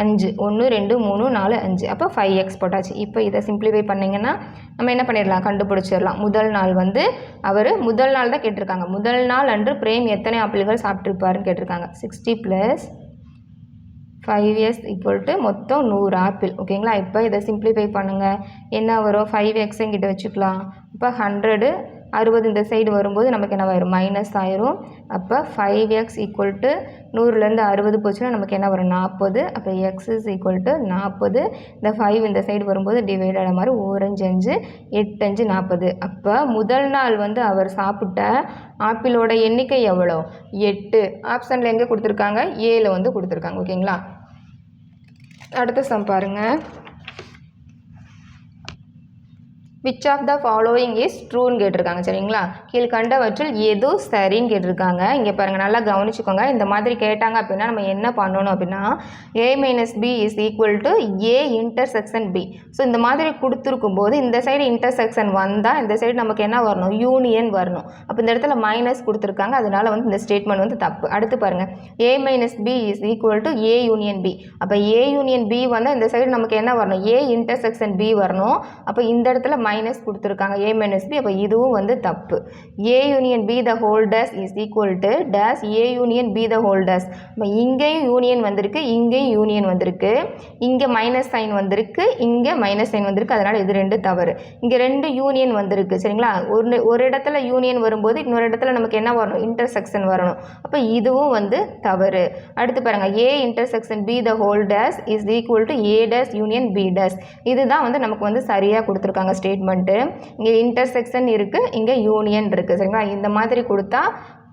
5 1 2 3 4 5 அப்போ 5x போட்டாச்சு. இப்போ இதை சிம்பிளிஃபை பண்ணிங்கன்னா நம்ம என்ன பண்ணிடலாம் கண்டுபிடிச்சிடலாம். முதல் நாள் வந்து அவர் முதல் நாள் தான் கேட்டிருக்காங்க. முதல் நாள் அன்று பிரேம் எத்தனை ஆப்பிள்கள் சாப்பிட்ருப்பாருன்னு கேட்டிருக்காங்க. 60 + 5s = மொத்தம் 100 ஆப்பிள் ஓகேங்களா. இப்போ இதை சிம்பிளிஃபை பண்ணுங்கள். என்ன வரும் 5x கிட்ட வச்சுக்கலாம். இப்போ 100 60 இந்த சைடு வரும்போது நமக்கு என்ன ஆயிரும் மைனஸ் ஆயிரும். அப்போ 5x = 100லேருந்து 60 போச்சுன்னா நமக்கு என்ன வரும் 40. அப்போ x = 40. இந்த 5 இந்த சைடு வரும்போது டிவைட் ஆகிற மாதிரி 4 5 5 8 5 40. அப்போ முதல் நாள் வந்து அவர் சாப்பிட்ட ஆப்பிளோட எண்ணிக்கை எவ்வளோ 8. ஆப்ஷனில் எங்கே கொடுத்துருக்காங்க 7 வந்து கொடுத்துருக்காங்க ஓகேங்களா. அடுத்த சம் பாருங்கள். Which of the following is ட்ரூன்னு கேட்டிருக்காங்க சரிங்களா. கீழ்கண்டவற்றில் எது சரின்னு கேட்டிருக்காங்க. இங்கே பாருங்கள் நல்லா கவனிச்சுக்கோங்க. இந்த மாதிரி கேட்டாங்க அப்படின்னா நம்ம என்ன பண்ணணும் அப்படின்னா a - b = a intersection b. So இந்த மாதிரி கொடுத்துருக்கும் போது இந்த சைடு இன்டர்செக்ஷன் வந்தால் இந்த சைடு நமக்கு என்ன வரணும் யூனியன் வரணும். அப்போ இந்த இடத்துல மைனஸ் கொடுத்துருக்காங்க. அதனால வந்து இந்த ஸ்டேட்மெண்ட் வந்து தப்பு. அடுத்து பாருங்கள் a - b = a union b. அப்போ a யூனியன் b வந்தால் இந்த சைடு நமக்கு என்ன வரணும் a இன்டர்செக்ஷன் b வரணும். அப்போ இந்த இடத்துல மைனஸ் கொடுத்துருக்காங்க a - b. அப்போ இதுவும் வந்து தப்பு. a union b the whole dash is equal to dash a union b the whole dash. இப்போ இங்கேயும் யூனியன் வந்திருக்கு, இங்கேயும் யூனியன் வந்திருக்கு, இங்கே மைனஸ் சைன் வந்திருக்கு, இங்கே மைனஸ் சைன் வந்திருக்கு. அதனால் இது ரெண்டு தவறு. இங்கே ரெண்டு யூனியன் வந்திருக்கு சரிங்களா. ஒரு இடத்துல யூனியன் வரும்போது இன்னொரு இடத்துல நமக்கு என்ன வரணும் இன்டர்செக்ஷன் வரணும். அப்போ இதுவும் வந்து தவறு. அடுத்து பாருங்கள் a intersection b the whole dash is equal to a dash union b dash. இதுதான் வந்து நமக்கு வந்து சரியாக கொடுத்துருக்காங்க ஸ்டேட்மெண்ட்டு. இங்கே இன்டர்செக்ஷன் இருக்குது, இங்கே யூனியன் இருக்குது சரிங்களா. இந்த மாதிரி கொடுத்தா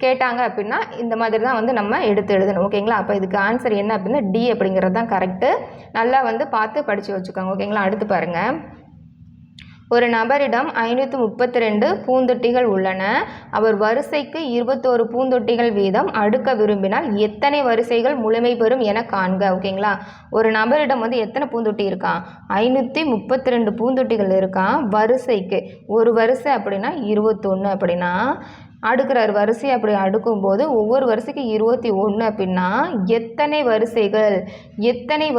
கேட்டாங்க அப்படின்னா இந்த மாதிரி தான் வந்து நம்ம எடுத்து எழுதணும் ஓகேங்களா. அப்போ இதுக்கு ஆன்சர் என்ன அப்படின்னா டி அப்படிங்கிறது தான் கரெக்டு. நல்லா வந்து பார்த்து படித்து வச்சுக்கோங்க ஓகேங்களா. அடுத்து பாருங்கள். ஒரு நபரிடம் 532 பூந்தொட்டிகள் உள்ளன. அவர் வரிசைக்கு 21 பூந்தொட்டிகள் வீதம் அடுக்க விரும்பினால் எத்தனை வரிசைகள் முழுமை பெறும் என காண்க ஓகேங்களா. ஒரு நபரிடம் வந்து எத்தனை பூந்தொட்டி இருக்கான் 532 பூந்தொட்டிகள் இருக்கான். வரிசைக்கு ஒரு வரிசை அப்படின்னா 21 அப்படின்னா அடுக்கிறார் வரிசை. அப்படி அடுக்கும்போது ஒவ்வொரு வரிசைக்கு 21 அப்படின்னா எத்தனை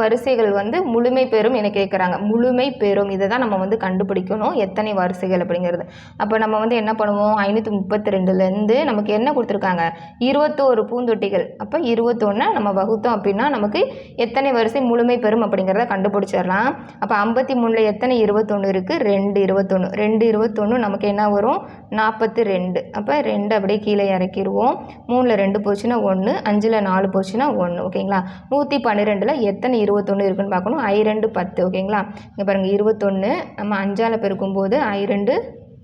வரிசைகள் வந்து முழுமை பெறும் என கேட்குறாங்க. முழுமை பெறும் இதை தான் நம்ம வந்து கண்டுபிடிக்கணும் எத்தனை வரிசைகள் அப்படிங்கிறது. அப்போ நம்ம வந்து என்ன பண்ணுவோம் 532லேருந்து நமக்கு என்ன கொடுத்துருக்காங்க 21 பூந்தொட்டிகள். அப்போ 21 நம்ம வகுத்தோம் அப்படின்னா நமக்கு எத்தனை வரிசை முழுமை பெறும் அப்படிங்கிறத கண்டுபிடிச்சிடலாம். அப்போ 53ல் எத்தனை 21 இருக்குது 2 21 2 21 நமக்கு என்ன வரும் 42. அப்போ 2 அப்படியே கீழே இறக்கிடுவோம். 3ல் 2 போச்சுன்னா 1, 5ல் 4 போச்சுன்னா 1 ஓகேங்களா. 112ல் எத்தனை 21 இருக்குன்னு பார்க்கணும். 2 10 ஓகேங்களா. இங்கே பாருங்கள் 21 நம்ம 5ஆல் பெருக்கும்போது 2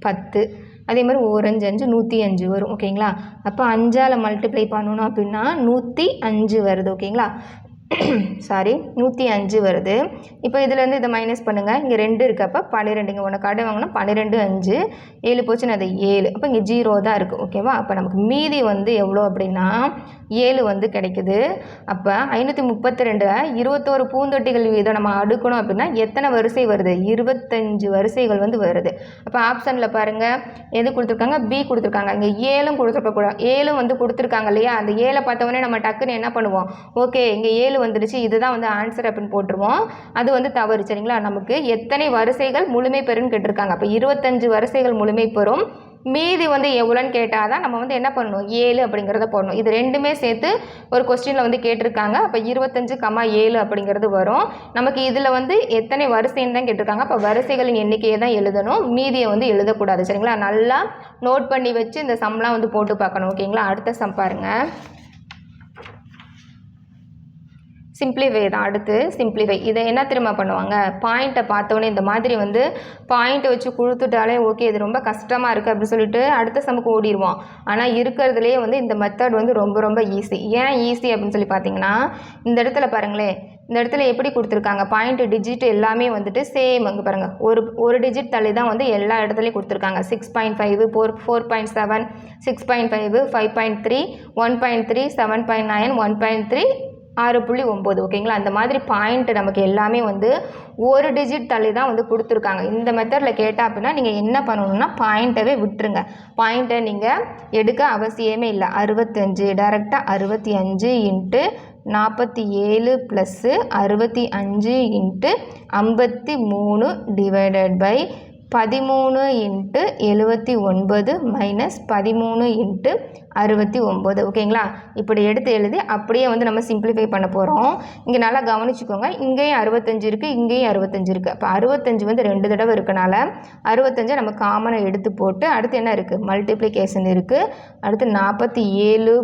10. அதே மாதிரி 1 5 5 105 வரும் ஓகேங்களா. அப்போ 5ஆல் மல்டிப்ளை பண்ணணும் அப்படின்னா 105 வருது ஓகேங்களா. சாரி 105 வருது. இப்போ இதுலேருந்து இதை மைனஸ் பண்ணுங்கள். இங்கே 2 இருக்குது. அப்போ 12 இங்கே ஒன்று கடை வாங்கினா 12 5 7 போச்சுன்னா அது 7. அப்போ இங்கே 0 தான் இருக்குது ஓகேவா. அப்போ நமக்கு மீதி வந்து எவ்வளோ அப்படின்னா 7 வந்து கிடைக்குது. அப்போ 532 21 பூந்தொட்டிகள் வீதம் நம்ம அடுக்கணும் அப்படின்னா எத்தனை வரிசை வருது 25 வரிசைகள் வந்து வருது. அப்போ ஆப்ஷனில் பாருங்கள் எது கொடுத்துருக்காங்க பி கொடுத்துருக்காங்க. இங்கே 7 கொடுத்துருக்கக்கூடாது. 7 வந்து கொடுத்துருக்காங்க இல்லையா. அந்த 7 பார்த்தவொடனே நம்ம டக்குன்னு என்ன பண்ணுவோம் ஓகே இங்கே 7 வந்துடுச்சு இதுதான் வந்து ஆன்சர் அப்படின்னு போட்டுருவோம். அது வந்து தவறு சரிங்களா. நமக்கு எத்தனை வரிசைகள் முழுமை பெறும்னு கேட்டிருக்காங்க. அப்போ 25 வரிசைகள் முழுமை பெறும். மீதி வந்து எவ்வளோன்னு கேட்டால் தான் நம்ம வந்து என்ன பண்ணணும் 7 அப்படிங்கிறத போடணும். இது ரெண்டுமே சேர்த்து ஒரு கொஸ்டினில் வந்து கேட்டிருக்காங்க. அப்போ 25,7 அப்படிங்கிறது வரும். நமக்கு இதில் வந்து எத்தனை வரிசைன்னு தான் கேட்டிருக்காங்க. அப்போ வரிசைகளின் எண்ணிக்கையை தான் எழுதணும், மீதியை வந்து எழுதக்கூடாது சரிங்களா. நல்லா நோட் பண்ணி வச்சு இந்த சம்லாம் வந்து போட்டு பார்க்கணும் ஓகேங்களா. அடுத்த சம் பாருங்கள். சிம்பிளிஃபை தான். அடுத்து சிம்பிளிஃபை இதை என்ன திரும்ப பண்ணுவாங்க பாயிண்ட்டை பார்த்தோன்னே இந்த மாதிரி வந்து பாயிண்ட்டை வச்சு கொடுத்துட்டாலே ஓகே இது ரொம்ப கஷ்டமாக இருக்குது அப்படின்னு சொல்லிட்டு அடுத்த சமுக்கு ஓடிடுவோம். ஆனால் இருக்கிறதுலேயே வந்து இந்த மெத்தட் வந்து ரொம்ப ரொம்ப ஈஸி. ஏன் ஈஸி அப்படின்னு சொல்லி பார்த்தீங்கன்னா இந்த இடத்துல பாருங்களேன் இந்த இடத்துல எப்படி கொடுத்துருக்காங்க பாயிண்ட் டிஜிட் எல்லாமே வந்துட்டு சேம். அங்கே பாருங்கள் ஒரு டிஜிட் தள்ளி தான் வந்து எல்லா இடத்துலையும் கொடுத்துருக்காங்க. 6.5 4.7 6.5 5.3 1.3 7.9 1.3 6.9 ஓகேங்களா. அந்த மாதிரி பாயிண்ட் நமக்கு எல்லாமே வந்து ஒரு டிஜிட் தள்ளி தான் வந்து கொடுத்துருக்காங்க. இந்த மெத்தடில் கேட்டால் அப்படின்னா நீங்கள் என்ன பண்ணணும்னா பாயிண்ட்டவே விட்டுருங்க. பாயிண்ட்டை நீங்கள் எடுக்க அவசியமே இல்லை. 65 டேரெக்டாக 65 into 47 plus 65 into 53 divided by 13 into 79 minus 13 into 69 ஓகேங்களா. இப்படி எடுத்து எழுதி அப்படியே வந்து நம்ம சிம்பிளிஃபை பண்ண போகிறோம். இங்கே நல்லா கவனிச்சுக்கோங்க. இங்கேயும் 65 இருக்குது, இங்கேயும் 65 இருக்குது. அப்போ 65 வந்து 2 தடவை இருக்கனால 65 நம்ம காமனை எடுத்து போட்டு அடுத்து என்ன இருக்குது மல்டிப்ளிகேஷன் இருக்குது. அடுத்து 47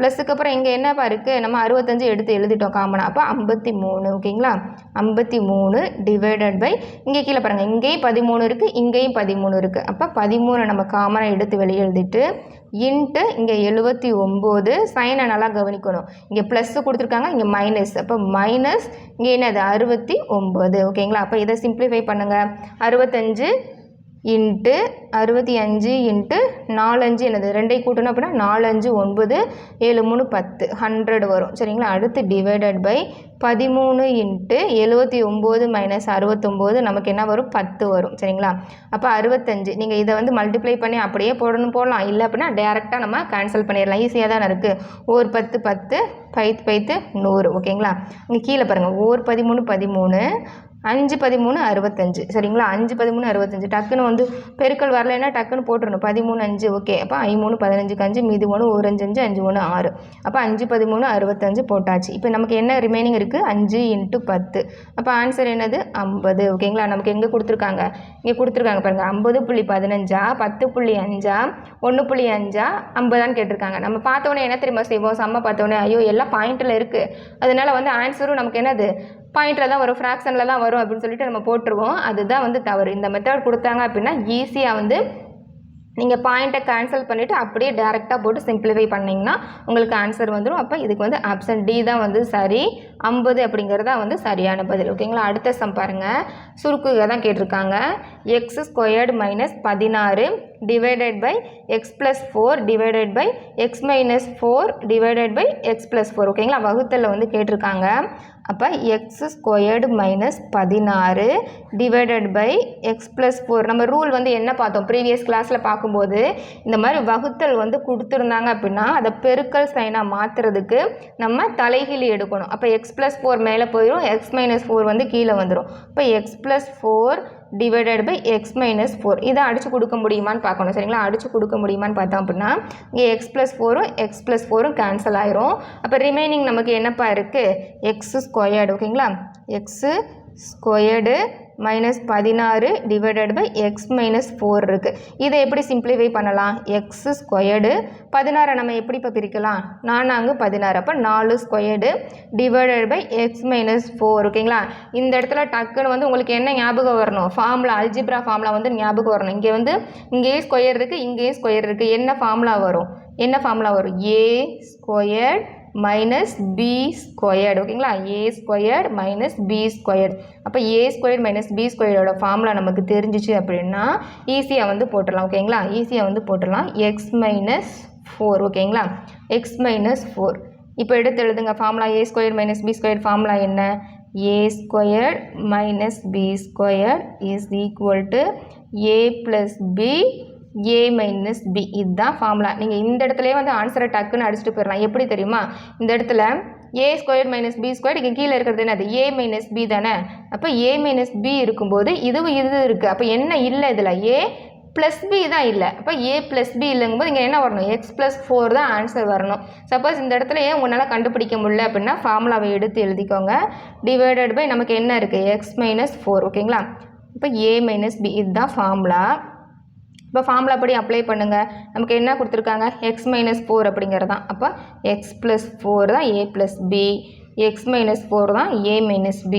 ப்ளஸ்ஸுக்கு அப்புறம் இங்கே என்னப்பா இருக்குது நம்ம 65 எடுத்து எழுதிட்டோம் காமனாக. அப்போ 53 ஓகேங்களா. 53 டிவைடட் பை இங்கே கீழே பாருங்கள் இங்கேயும் 13 இருக்குது, இங்கேயும் 13 இருக்குது. அப்போ 13 நம்ம காமனாக எடுத்து வெளியே எழுதிட்டு இன்ட்டு இங்கே 79 சைனை நல்லா கவனிக்கணும். இங்கே ப்ளஸ்ஸு கொடுத்துருக்காங்க, இங்கே மைனஸ். அப்போ மைனஸ் இங்கே என்னது 69 ஓகேங்களா. அப்போ இதை சிம்பிளிஃபை பண்ணுங்கள். 65 இன்ட்டு 65 இன்ட்டு 4 5 என்னது 2 கூட்டணும் அப்படின்னா 4 5 9 7 3 10 100 வரும் சரிங்களா. அடுத்து டிவைடட் பை 13 இன்ட்டு 79 மைனஸ் 69 நமக்கு என்ன வரும் 10 வரும் சரிங்களா. அப்போ 65 நீங்கள் இதை வந்து மல்டிப்ளை பண்ணி அப்படியே போடலாம். இல்லை அப்படின்னா டேரெக்டாக நம்ம கேன்சல் பண்ணிடலாம். ஈஸியாக தானே இருக்குது. ஓர் 10 10 பைத்து 100 ஓகேங்களா. இங்கே கீழே பாருங்கள் ஓர் 13 13 5 13 65 சரிங்களா. 5 13 65 டக்குன்னு வந்து பெருக்கல் வரலைன்னா டக்குன்னு போட்டுருணும். 13 5 ஓகே. அப்போ 5 3 15 5 மீதி 1 ஒரு 5 5 5 1 6. அப்போ 5 13 65 போட்டாச்சு. இப்போ நமக்கு என்ன ரிமைனிங் இருக்குது 5 இன்ட்டு 10. அப்போ ஆன்சர் என்னது 50 ஓகேங்களா. நமக்கு எங்கே கொடுத்துருக்காங்க இங்கே கொடுத்துருக்காங்க பாருங்கள் 50.15 10.5 1.5 50 கேட்டிருக்காங்க. நம்ம பார்த்தோன்னே என்ன தெரியுமா செய்வோம் சம்மை பார்த்தோன்னே ஐயோ எல்லாம் பாயிண்டில் இருக்குது அதனால் வந்து ஆன்சரும் நமக்கு என்னது பாயிண்டில் தான் வரும் ஃப்ராக்ஷனில் தான் வரும் அப்படின்னு சொல்லிட்டு நம்ம போட்டுருவோம். அதுதான் வந்து தவறு. இந்த மெத்தட் கொடுத்தாங்க அப்படின்னா ஈஸியாக வந்து நீங்கள் பாயிண்ட்டை கேன்சல் பண்ணிவிட்டு அப்படியே டேரெக்டாக போட்டு சிம்பிளிஃபை பண்ணிங்கன்னா உங்களுக்கு ஆன்சர் வந்துடும். அப்போ இதுக்கு வந்து ஆப்ஷன் டி தான் வந்து சரி. 50 அப்படிங்கிறதா வந்து சரியான பதில் ஓகேங்களா. அடுத்த சம் பாருங்கள். சுருக்குக தான் கேட்டிருக்காங்க. X squared minus 16 divided by x plus 4 divided by x minus 4 divided by x plus 4 ஓகேங்களா. வகுத்தலில் வந்து கேட்டிருக்காங்க. அப்போ x squared minus 16 divided by x plus 4 நம்ம ரூல் வந்து என்ன பார்த்தோம் ப்ரீவியஸ் கிளாஸில் பார்க்கும்போது இந்த மாதிரி வகுத்தல் வந்து கொடுத்துருந்தாங்க அப்படின்னா அதை பெருக்கல் சைனாக மாற்றுறதுக்கு நம்ம தலைகீழி எடுக்கணும். அப்போ எக்ஸ் ப்ளஸ் 4 மேலே போயிடும், எக்ஸ் மைனஸ் 4 வந்து கீழே வந்துடும். இப்போ x plus 4 divided by x minus 4 இதை அடித்து கொடுக்க முடியுமான்னு பார்க்கணும் சரிங்களா. அடித்து கொடுக்க முடியுமான்னு பார்த்தோம் அப்படின்னா இங்கே எக்ஸ் ப்ளஸ் 4 கேன்சல் ஆயிரும். அப்போ ரிமைனிங் நமக்கு என்னப்பா இருக்குது எக்ஸ் ஸ்கொயர்டு ஓகேங்களா. X squared minus 16 divided by x minus 4 இருக்குது. இதை எப்படி சிம்பிளிஃபை பண்ணலாம் எக்ஸ் ஸ்கொயர்டு 16 நம்ம எப்படி இப்போ பிரிக்கலாம் 4 16 அப்போ 4 squared divided by x minus 4 ஓகேங்களா. இந்த இடத்துல டக்குன்னு வந்து உங்களுக்கு என்ன ஞாபகம் வரணும் ஃபார்முலா அல்ஜிப்ரா ஃபார்முலா வந்து ஞாபகம் வரணும். இங்கே வந்து இங்கேயே ஸ்கொயர் இருக்குது இங்கேயே ஸ்கொயர் இருக்குது. என்ன ஃபார்முலா வரும் ஏ ஸ்கொயர்ட் மைனஸ் பி ஸ்கொயர்டு ஓகேங்களா. ஏ ஸ்கொயர்டு மைனஸ் பி ஸ்கொயர்டு. அப்போ ஏ ஸ்கொயர்டு மைனஸ் பி ஸ்கொயர்டோட ஃபார்முலா நமக்கு தெரிஞ்சிச்சு அப்படின்னா ஈஸியாக வந்து போட்டுடலாம் ஓகேங்களா. ஈஸியாக வந்து போட்டுடலாம் எக்ஸ் மைனஸ் 4 ஓகேங்களா. எக்ஸ் மைனஸ் 4 இப்போ எடுத்து எழுதுங்க formula A square minus B square formula என்ன A squared minus B square is equal to A plus B A minus B இதுதான் ஃபார்முலா. நீங்கள் இந்த இடத்துலையே வந்து ஆன்சரை டக்குன்னு அடிச்சுட்டு போயிடலாம். எப்படி தெரியுமா இந்த இடத்துல ஏ ஸ்கொயர் மைனஸ் பி ஸ்கொயர் இங்கே கீழே இருக்கிறது என்னது ஏ மைனஸ் பி தானே. அப்போ ஏ மைனஸ் பி இருக்கும்போது இது இருக்குது. அப்போ என்ன இல்லை இதில் ஏ ப்ளஸ் பி தான் இல்லை. அப்போ ஏ ப்ளஸ் பி இல்லைங்கும்போது இங்கே என்ன வரணும் எக்ஸ் ப்ளஸ் 4 தான் ஆன்சர் வரணும். சப்போஸ் இந்த இடத்துல ஏன் உங்களால் கண்டுபிடிக்க முடியல அப்படின்னா ஃபார்முலாவை எடுத்து எழுதிக்கோங்க. டிவைடட் பை நமக்கு என்ன இருக்குது எக்ஸ் மைனஸ் 4 ஓகேங்களா. இப்போ ஏ மைனஸ் பி இதுதான் ஃபார்முலா. இப்போ ஃபார்முலா படி அப்ளை பண்ணுங்கள். நமக்கு என்ன கொடுத்துருக்காங்க எக்ஸ் மைனஸ் 4 அப்படிங்கிறது தான். அப்போ எக்ஸ் ப்ளஸ் 4 தான் ஏ ப்ளஸ் பி x minus 4 தான் a minus b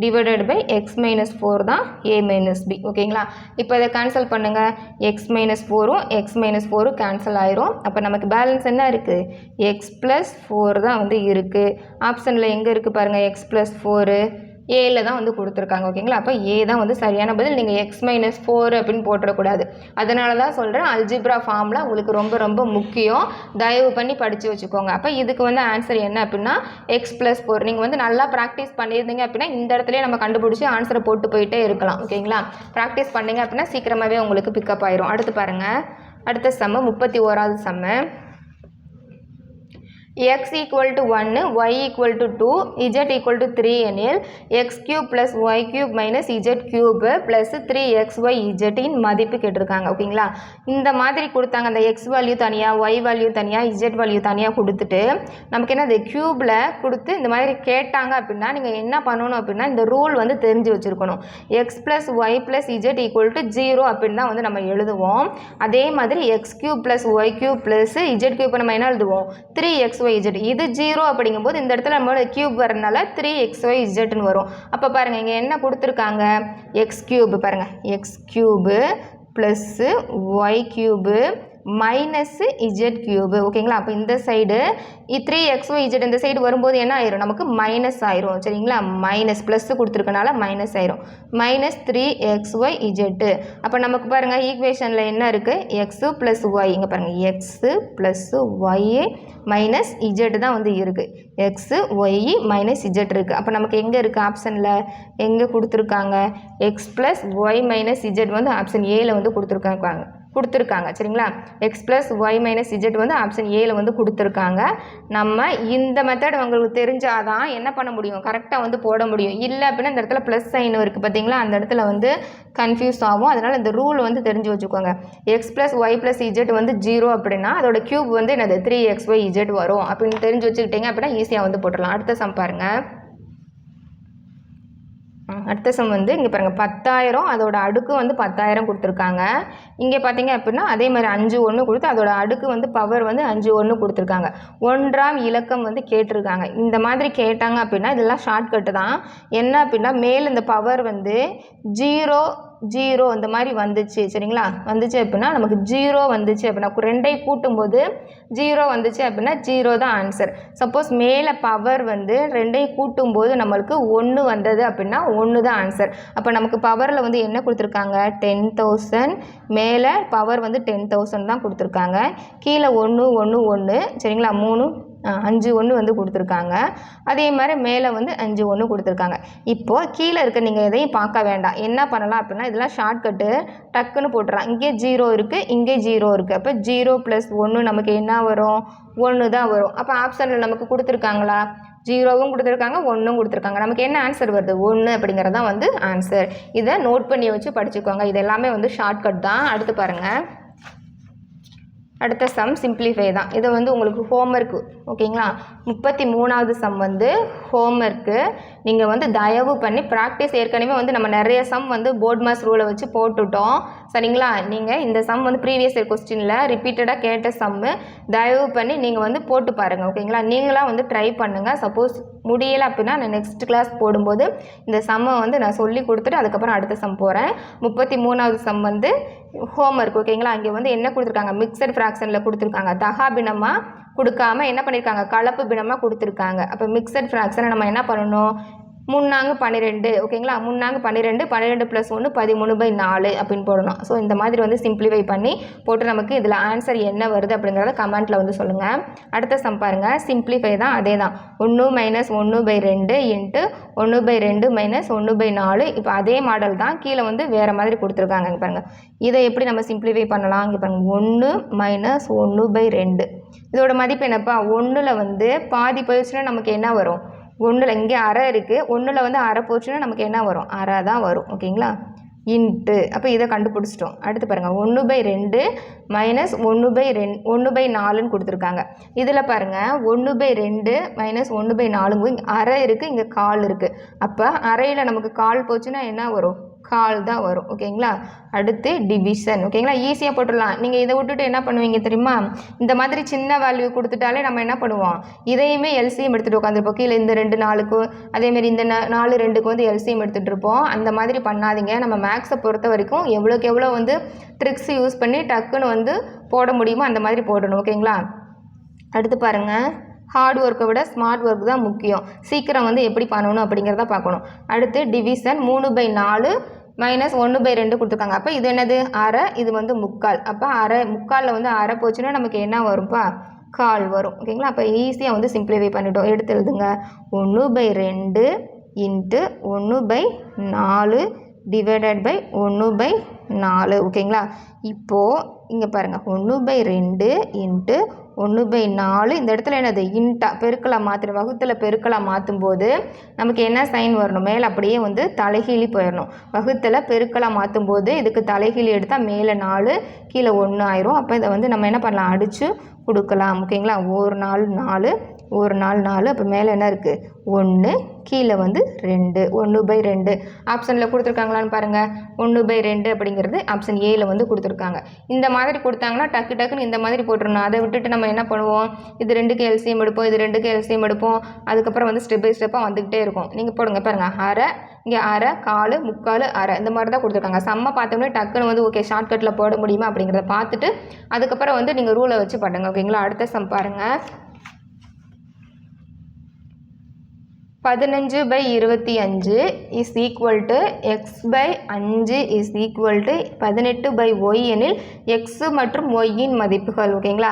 divided by x minus 4 தான் a minus b ஓகேங்களா. இப்போ இதை கேன்சல் பண்ணுங்க. x minus 4ம் x minus 4 cancel ஆயிரும். அப்போ நமக்கு பேலன்ஸ் என்ன இருக்குது, x plus 4 தான் வந்து இருக்குது. ஆப்ஷனில் எங்கே இருக்குது பாருங்கள், x plus 4 ஏல தான் வந்து கொடுத்துருக்காங்க ஓகேங்களா. அப்போ ஏ தான் வந்து சரியான பதில். நீங்கள் எக்ஸ் மைனஸ் 4 அப்படின்னு போட்டுறக்கூடாது. அதனால தான் சொல்கிறேன், அல்ஜிப்ரா ஃபார்மில் உங்களுக்கு ரொம்ப ரொம்ப முக்கியம், தயவு பண்ணி படித்து வச்சுக்கோங்க. அப்போ இதுக்கு வந்து ஆன்சர் என்ன அப்படின்னா எக்ஸ் ப்ளஸ் 4. நீங்கள் வந்து நல்லா ப்ராக்டிஸ் பண்ணியிருந்தீங்க அப்படின்னா இந்த இடத்துலேயே நம்ம கண்டுபிடிச்சி ஆன்சரை போட்டு போயிட்டே இருக்கலாம் ஓகேங்களா. ப்ராக்டிஸ் பண்ணிங்க அப்படின்னா சீக்கிரமாகவே உங்களுக்கு பிக்கப் ஆயிரும். அடுத்து பாருங்கள், அடுத்த சம்மு 31வது சம்மு. x equal to 1, y equal to 2, z equal to 3 எனில் x cube plus y cube minus z cube plus 3xy z இன் மதிப்பு கேட்டிருக்காங்க ஓகேங்களா. இந்த மாதிரி கொடுத்தாங்க, அந்த x வேல்யூ தனியாக, y வேல்யூ தனியாக, z வேல்யூ தனியாக கொடுத்துட்டு நமக்கு என்ன இந்த க்யூப்பில் கொடுத்து இந்த மாதிரி கேட்டாங்க அப்படின்னா நீங்கள் என்ன பண்ணணும் அப்படின்னா இந்த ரூல் வந்து தெரிஞ்சு வச்சுருக்கணும். x plus y plus z equal to 0 அப்படின்னு தான் வந்து நம்ம எழுதுவோம். அதே மாதிரி x cube plus y cube plus z cube நம்ம என்ன எழுதுவோம், 3xy z. இது 0 அப்படிங்கும்போது இந்த இடத்துல நம்மளோட கியூப் வரனால 3xyz வரும். அப்போ பாருங்கள் இங்கே என்ன கொடுத்துருக்காங்க, எக்ஸ் கியூப் பாருங்கள், x cube plus y cube minus z cube ஓகேங்களா. அப்போ இந்த சைடு 3xyz இந்த சைடு வரும்போது என்ன ஆயிரும், நமக்கு மைனஸ் ஆயிரும் சரிங்களா. மைனஸ் ப்ளஸ் கொடுத்துருக்கனால மைனஸ் ஆயிரும், மைனஸ் 3xyz. அப்போ நமக்கு பாருங்கள் ஈக்குவேஷனில் என்ன இருக்குது, எக்ஸு ப்ளஸ் ஒய், இங்கே பாருங்கள் x plus y minus z தான் வந்து இருக்குது, எக்ஸு ஒய் மைனஸ் இஜெட் இருக்குது. அப்போ நமக்கு எங்கே இருக்குது ஆப்ஷனில் எங்கே கொடுத்துருக்காங்க, x plus y minus z வந்து ஆப்ஷன் ஏல வந்து கொடுத்துருக்காங்க சரிங்களா. X plus y minus z வந்து ஆப்ஷன் ஏல வந்து கொடுத்துருக்காங்க. நம்ம இந்த மெத்தட் உங்களுக்கு தெரிஞ்சாதான் என்ன பண்ண முடியும், கரெக்டாக வந்து போட முடியும். இல்லை அப்படின்னா இந்த இடத்துல ப்ளஸ் சைன் இருக்குது பார்த்தீங்களா, அந்த இடத்துல வந்து கன்ஃபியூஸ் ஆகும். அதனால் இந்த ரூல் வந்து தெரிஞ்சு வச்சுக்கோங்க. X plus y plus z வந்து 0 அப்படின்னா அதோட கியூப் வந்து என்னது 3xyz வரும் அப்படின்னு தெரிஞ்சு வச்சுக்கிட்டீங்க அப்படின்னா ஈஸியாக வந்து போட்டுடலாம். அடுத்த சம் பாருங்கள். அடுத்த சம் வந்து இங்கே பாருங்கள் 10,000, அதோட அடுக்கு வந்து 10,000 கொடுத்துருக்காங்க. இங்கே பார்த்தீங்க அப்படின்னா அதே மாதிரி 5 1 கொடுத்து அதோட அடுக்கு வந்து பவர் வந்து 5 1 கொடுத்துருக்காங்க. 1ஆம் இலக்கம் வந்து கேட்டிருக்காங்க. இந்த மாதிரி கேட்டாங்க அப்படின்னா இதெல்லாம் ஷார்ட்கட்டு தான். என்ன அப்படின்னா மேல் இந்த பவர் வந்து 0 0 இந்த மாதிரி வந்துச்சு சரிங்களா, வந்துச்சு அப்படின்னா நமக்கு 0 வந்துச்சு அப்படின்னா ரெண்டையும் கூட்டும்போது 0 வந்துச்சு அப்படின்னா 0 தான் ஆன்சர். சப்போஸ் மேலே பவர் வந்து ரெண்டையும் கூட்டும்போது நம்மளுக்கு 1 வந்தது அப்படின்னா 1 தான் ஆன்சர். அப்போ நமக்கு பவரில் வந்து என்ன கொடுத்துருக்காங்க, 10,000, மேலே பவர் வந்து 10,000 தான் கொடுத்துருக்காங்க. கீழே 1 1 1 சரிங்களா, 3 5 1 வந்து கொடுத்துருக்காங்க. அதே மாதிரி மேலே வந்து 5 1 கொடுத்துருக்காங்க. இப்போது கீழே இருக்க நீங்கள் எதையும் பார்க்க வேண்டாம். என்ன பண்ணலாம் அப்படின்னா இதெல்லாம் ஷார்ட்கட்டு, டக்குன்னு போட்டுடலாம். இங்கே 0 இருக்குது, இங்கே 0 இருக்குது. அப்போ 0 + 1 நமக்கு என்ன வரும், 1 தான் வரும். அப்போ ஆப்ஷனில் நமக்கு கொடுத்துருக்காங்களா, 0வும் கொடுத்துருக்காங்க, 1ம் கொடுத்துருக்காங்க. நமக்கு என்ன ஆன்சர் வருது, 1 அப்படிங்கிறது தான் வந்து ஆன்சர். இதை நோட் பண்ணி வச்சு படிச்சுக்கோங்க. இது எல்லாமே வந்து ஷார்ட்கட் தான். அடுத்து பாருங்கள், அடுத்த சம் சிம்பிளிஃபை தான். இது வந்து உங்களுக்கு ஹோம்ஒர்க்கு ஓகேங்களா. 33வது சம் வந்து ஹோம்ஒர்க்கு. நீங்கள் வந்து தயவு பண்ணி ப்ராக்டிஸ், ஏற்கனவே வந்து நம்ம நிறைய சம் வந்து போர்ட் மாஸ் ரூலை வச்சு போட்டுட்டோம் சரிங்களா. நீங்கள் இந்த சம் வந்து ப்ரீவியஸ் இயர் கொஸ்டினில் ரிப்பீட்டடாக கேட்ட சம்மு, தயவு பண்ணி நீங்கள் வந்து போட்டு பாருங்கள் ஓகேங்களா. நீங்களாக வந்து ட்ரை பண்ணுங்கள். சப்போஸ் முடியலை அப்படின்னா நான் நெக்ஸ்ட் கிளாஸ் போடும்போது இந்த சம்மை வந்து நான் சொல்லி கொடுத்துட்டு அதுக்கப்புறம் அடுத்த சம் போகிறேன். 33வது சம் வந்து ஹோம்ஒர்க் ஓகேங்களா. இங்கே வந்து என்ன கொடுத்துருக்காங்க, மிக்சட் ஃப்ராக்ஷனில் கொடுத்துருக்காங்க. தகாபினமாக கொடுக்காம என்ன பண்ணியிருக்காங்க, கலப்பு பினமாக கொடுத்துருக்காங்க. அப்போ மிக்சட் ஃப்ராக்ஷனை நம்ம என்ன பண்ணணும், 3 12 ஓகேங்களா. 3 12, 12 + 1 13/4 அப்படின்னு போடணும். ஸோ இந்த மாதிரி வந்து சிம்பிளிஃபை பண்ணி போட்டு நமக்கு இதில் ஆன்சர் என்ன வருது அப்படிங்கிறத கமெண்ட்டில் வந்து சொல்லுங்கள். அடுத்த சம் பாருங்கள், சிம்பிளிஃபை தான், அதே தான். 1 - 1/2 × 1/2 - 1/4. இப்போ அதே மாடல் தான், கீழே வந்து வேறு மாதிரி கொடுத்துருக்காங்க. இங்கே பாருங்கள், இதை எப்படி நம்ம சிம்பிளிஃபை பண்ணலாம், இங்கே பாருங்கள் 1 - 1/2. இதோட மதிப்பு என்னப்பா, 1ல் வந்து பாதி போயிடுச்சுன்னா நமக்கு என்ன வரும், 1ல் இங்கே அரை இருக்குது, 1ல் வந்து அரை போச்சுன்னா நமக்கு என்ன வரும், அரை தான் வரும் ஓகேங்களா. இன்ட்டு அப்போ இதை கண்டுபிடிச்சிட்டோம். அடுத்து பாருங்கள் 1/2 - 1/4 கொடுத்துருக்காங்க. இதில் பாருங்கள் 1/2 - 1/4 இங்கே அரை இருக்குது, இங்கே கால் இருக்குது. அப்போ அரையில் நமக்கு கால் போச்சுன்னா என்ன வரும், கால் தான் வரும். ஓகேங்களா? அடுத்து டிவிஷன். ஓகேங்களா? ஈஸியாக போட்டுடலாம். நீங்கள் இதை விட்டுட்டு என்ன பண்ணுவீங்க தெரியுமா? இந்த மாதிரி சின்ன வேல்யூ கொடுத்துட்டாலே நம்ம என்ன பண்ணுவோம், இதையுமே எல்சிஎம் எடுத்துகிட்டு உட்காந்துருப்போம். கீழே இந்த 2 4க்கு அதேமாரி இந்த 4 2க்கு வந்து எல்சிஎம் எடுத்துகிட்டு இருப்போம். அந்த மாதிரி பண்ணாதீங்க. நம்ம மேக்ஸை பொறுத்த வரைக்கும் எவ்வளோக்கு எவ்வளோ வந்து ட்ரிக்ஸ் யூஸ் பண்ணி டக்குன்னு வந்து போட முடியுமோ அந்த மாதிரி போடணும். ஓகேங்களா? அடுத்து பாருங்கள், ஹார்ட் ஒர்க்கை விட ஸ்மார்ட் ஒர்க் தான் முக்கியம். சீக்கிரம் வந்து எப்படி பண்ணணும் அப்படிங்கிறத பார்க்கணும். அடுத்து டிவிஷன் 3/4 மைனஸ் 1/2 கொடுத்துருக்காங்க. அப்போ இது என்னது, அரை, இது வந்து முக்கால். அப்போ அரை, முக்காலில் வந்து அரை போச்சுன்னா நமக்கு என்ன வரும்ப்பா, கால் வரும். ஓகேங்களா? அப்போ ஈஸியாக வந்து சிம்பிளிஃபை பண்ணிட்டோம். எடுத்து எழுதுங்க, 1/2 இன்ட்டு 1/4 டிவைடட் பை 1/4. ஓகேங்களா? இப்போது இங்கே பாருங்கள், 1/2 இன்ட்டு 1/4. இந்த இடத்துல என்னது, இன்ட்டா பெருக்கலாக மாற்றணும். வகுத்தில் பெருக்கலாக மாற்றும் போது நமக்கு என்ன சைன் வரணும், மேலே அப்படியே வந்து தலைகீழி போயிடணும். வகுத்தில் பெருக்கலாக மாற்றும் போது இதுக்கு தலைகீழி எடுத்தால் மேலே 4 கீழே 1 ஆயிரும். அப்போ இதை வந்து நம்ம என்ன பண்ணலாம், அடித்து கொடுக்கலாம். ஓகேங்களா? ஒரு நாள் 4 ஒரு நாள் 4. அப்போ மேலே என்ன இருக்குது, 1, கீழே வந்து 2. 1/2 ஆப்ஷனில் கொடுத்துருக்காங்களான்னு பாருங்கள். 1/2 அப்படிங்கிறது ஆப்ஷன் ஏல வந்து கொடுத்துருக்காங்க. இந்த மாதிரி கொடுத்தாங்கன்னா டக்கு டக்குன்னு இந்த மாதிரி போட்டுருணும். அதை விட்டுட்டு நம்ம என்ன பண்ணுவோம், இது 2க்கு எல்சிஎம் எடுப்போம், இது 2க்கு எல்சிஎம் எடுப்போம், அதுக்கப்புறம் வந்து ஸ்டெப் பை ஸ்டெப்பாக வந்துக்கிட்டே இருக்கும். நீங்கள் போடுங்க பாருங்கள், அரை, இங்கே அரை, கால், முக்கால், அரை, இந்த மாதிரி தான் கொடுத்துருக்காங்க. செம்ம பார்த்தோம்னா டக்குன்னு வந்து ஓகே ஷார்ட்கட்டில் போட முடியுமா அப்படிங்கிறத பார்த்துட்டு அதுக்கப்புறம் வந்து நீங்கள் ரூலை வச்சு பண்ணுங்க. ஓகேங்களா? அடுத்த சம் பாருங்கள், 15/25 is equal to x/5 is equal to 18/y எனில் எக்ஸ் மற்றும் ஒய்யின் மதிப்புகள். ஓகேங்களா?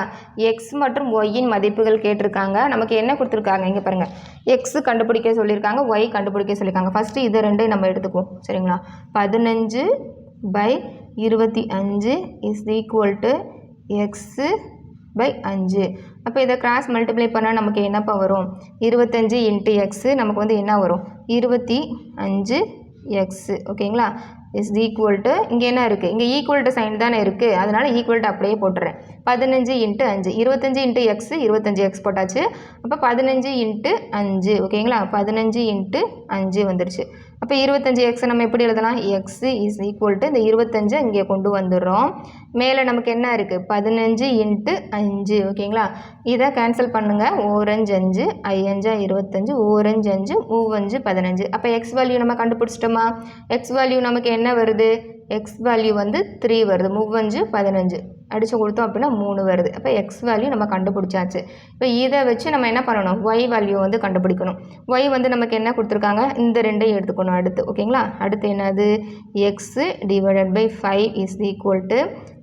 எக்ஸ் மற்றும் ஒய்யின் மதிப்புகள் கேட்டிருக்காங்க. நமக்கு என்ன கொடுத்துருக்காங்க, இங்கே பாருங்கள், எக்ஸ் கண்டுபிடிக்க சொல்லியிருக்காங்க, ஒய் கண்டுபிடிக்க சொல்லியிருக்காங்க. ஃபஸ்ட்டு இது ரெண்டையும் நம்ம எடுத்துக்குவோம். சரிங்களா? 15/25 இஸ் ஈக்குவல் டு x/5. அப்போ இதை கிராஸ் மல்டிப்ளை பண்ணால் நமக்கு என்னப்பா வரும், 25 இன்ட்டு எக்ஸு, நமக்கு வந்து என்ன வரும், 25x. ஓகேங்களா? இஸ் ஈக்குவல் டு, இங்கே என்ன இருக்குது, இங்கே ஈக்குவல் டு சைன் தானே இருக்குது, அதனால் ஈக்குவல் டு அப்படியே போட்டுறேன். 15 இன்ட்டு 5, 25 இன்ட்டு எக்ஸு, 25x போட்டாச்சு. அப்போ 15 இன்ட்டு 5. ஓகேங்களா? 15 இன்ட்டு 5 வந்துடுச்சு. அப்போ 25x நம்ம எப்படி எழுதலாம், எக்ஸ் இஸ் ஈக்குவல் டு இந்த 25 இங்கே கொண்டு வந்துடுறோம். மேலே நமக்கு என்ன இருக்குது, 15 இன்ட்டு 5. ஓகேங்களா? இதை கேன்சல் பண்ணுங்கள். 4 5 5 25, 4 5 3 15. அப்போ எக்ஸ் வேல்யூ நம்ம கண்டுபிடிச்சிட்டோமா? எக்ஸ் வேல்யூ நமக்கு என்ன வருது, எக்ஸ் வேல்யூ வந்து 3 வருது. 3 15 அடித்து கொடுத்தோம் அப்படின்னா 3 வருது. அப்போ எக்ஸ் வேல்யூ நம்ம கண்டுபிடிச்சாச்சு. இப்போ இதை வச்சு நம்ம என்ன பண்ணணும், ஒய் வேல்யூ வந்து கண்டுபிடிக்கணும். ஒய் வந்து நமக்கு என்ன கொடுத்துருக்காங்க, இந்த ரெண்டையும் எடுத்துக்கணும் அடுத்து. ஓகேங்களா? அடுத்து என்னது, x divided by 5 is equal to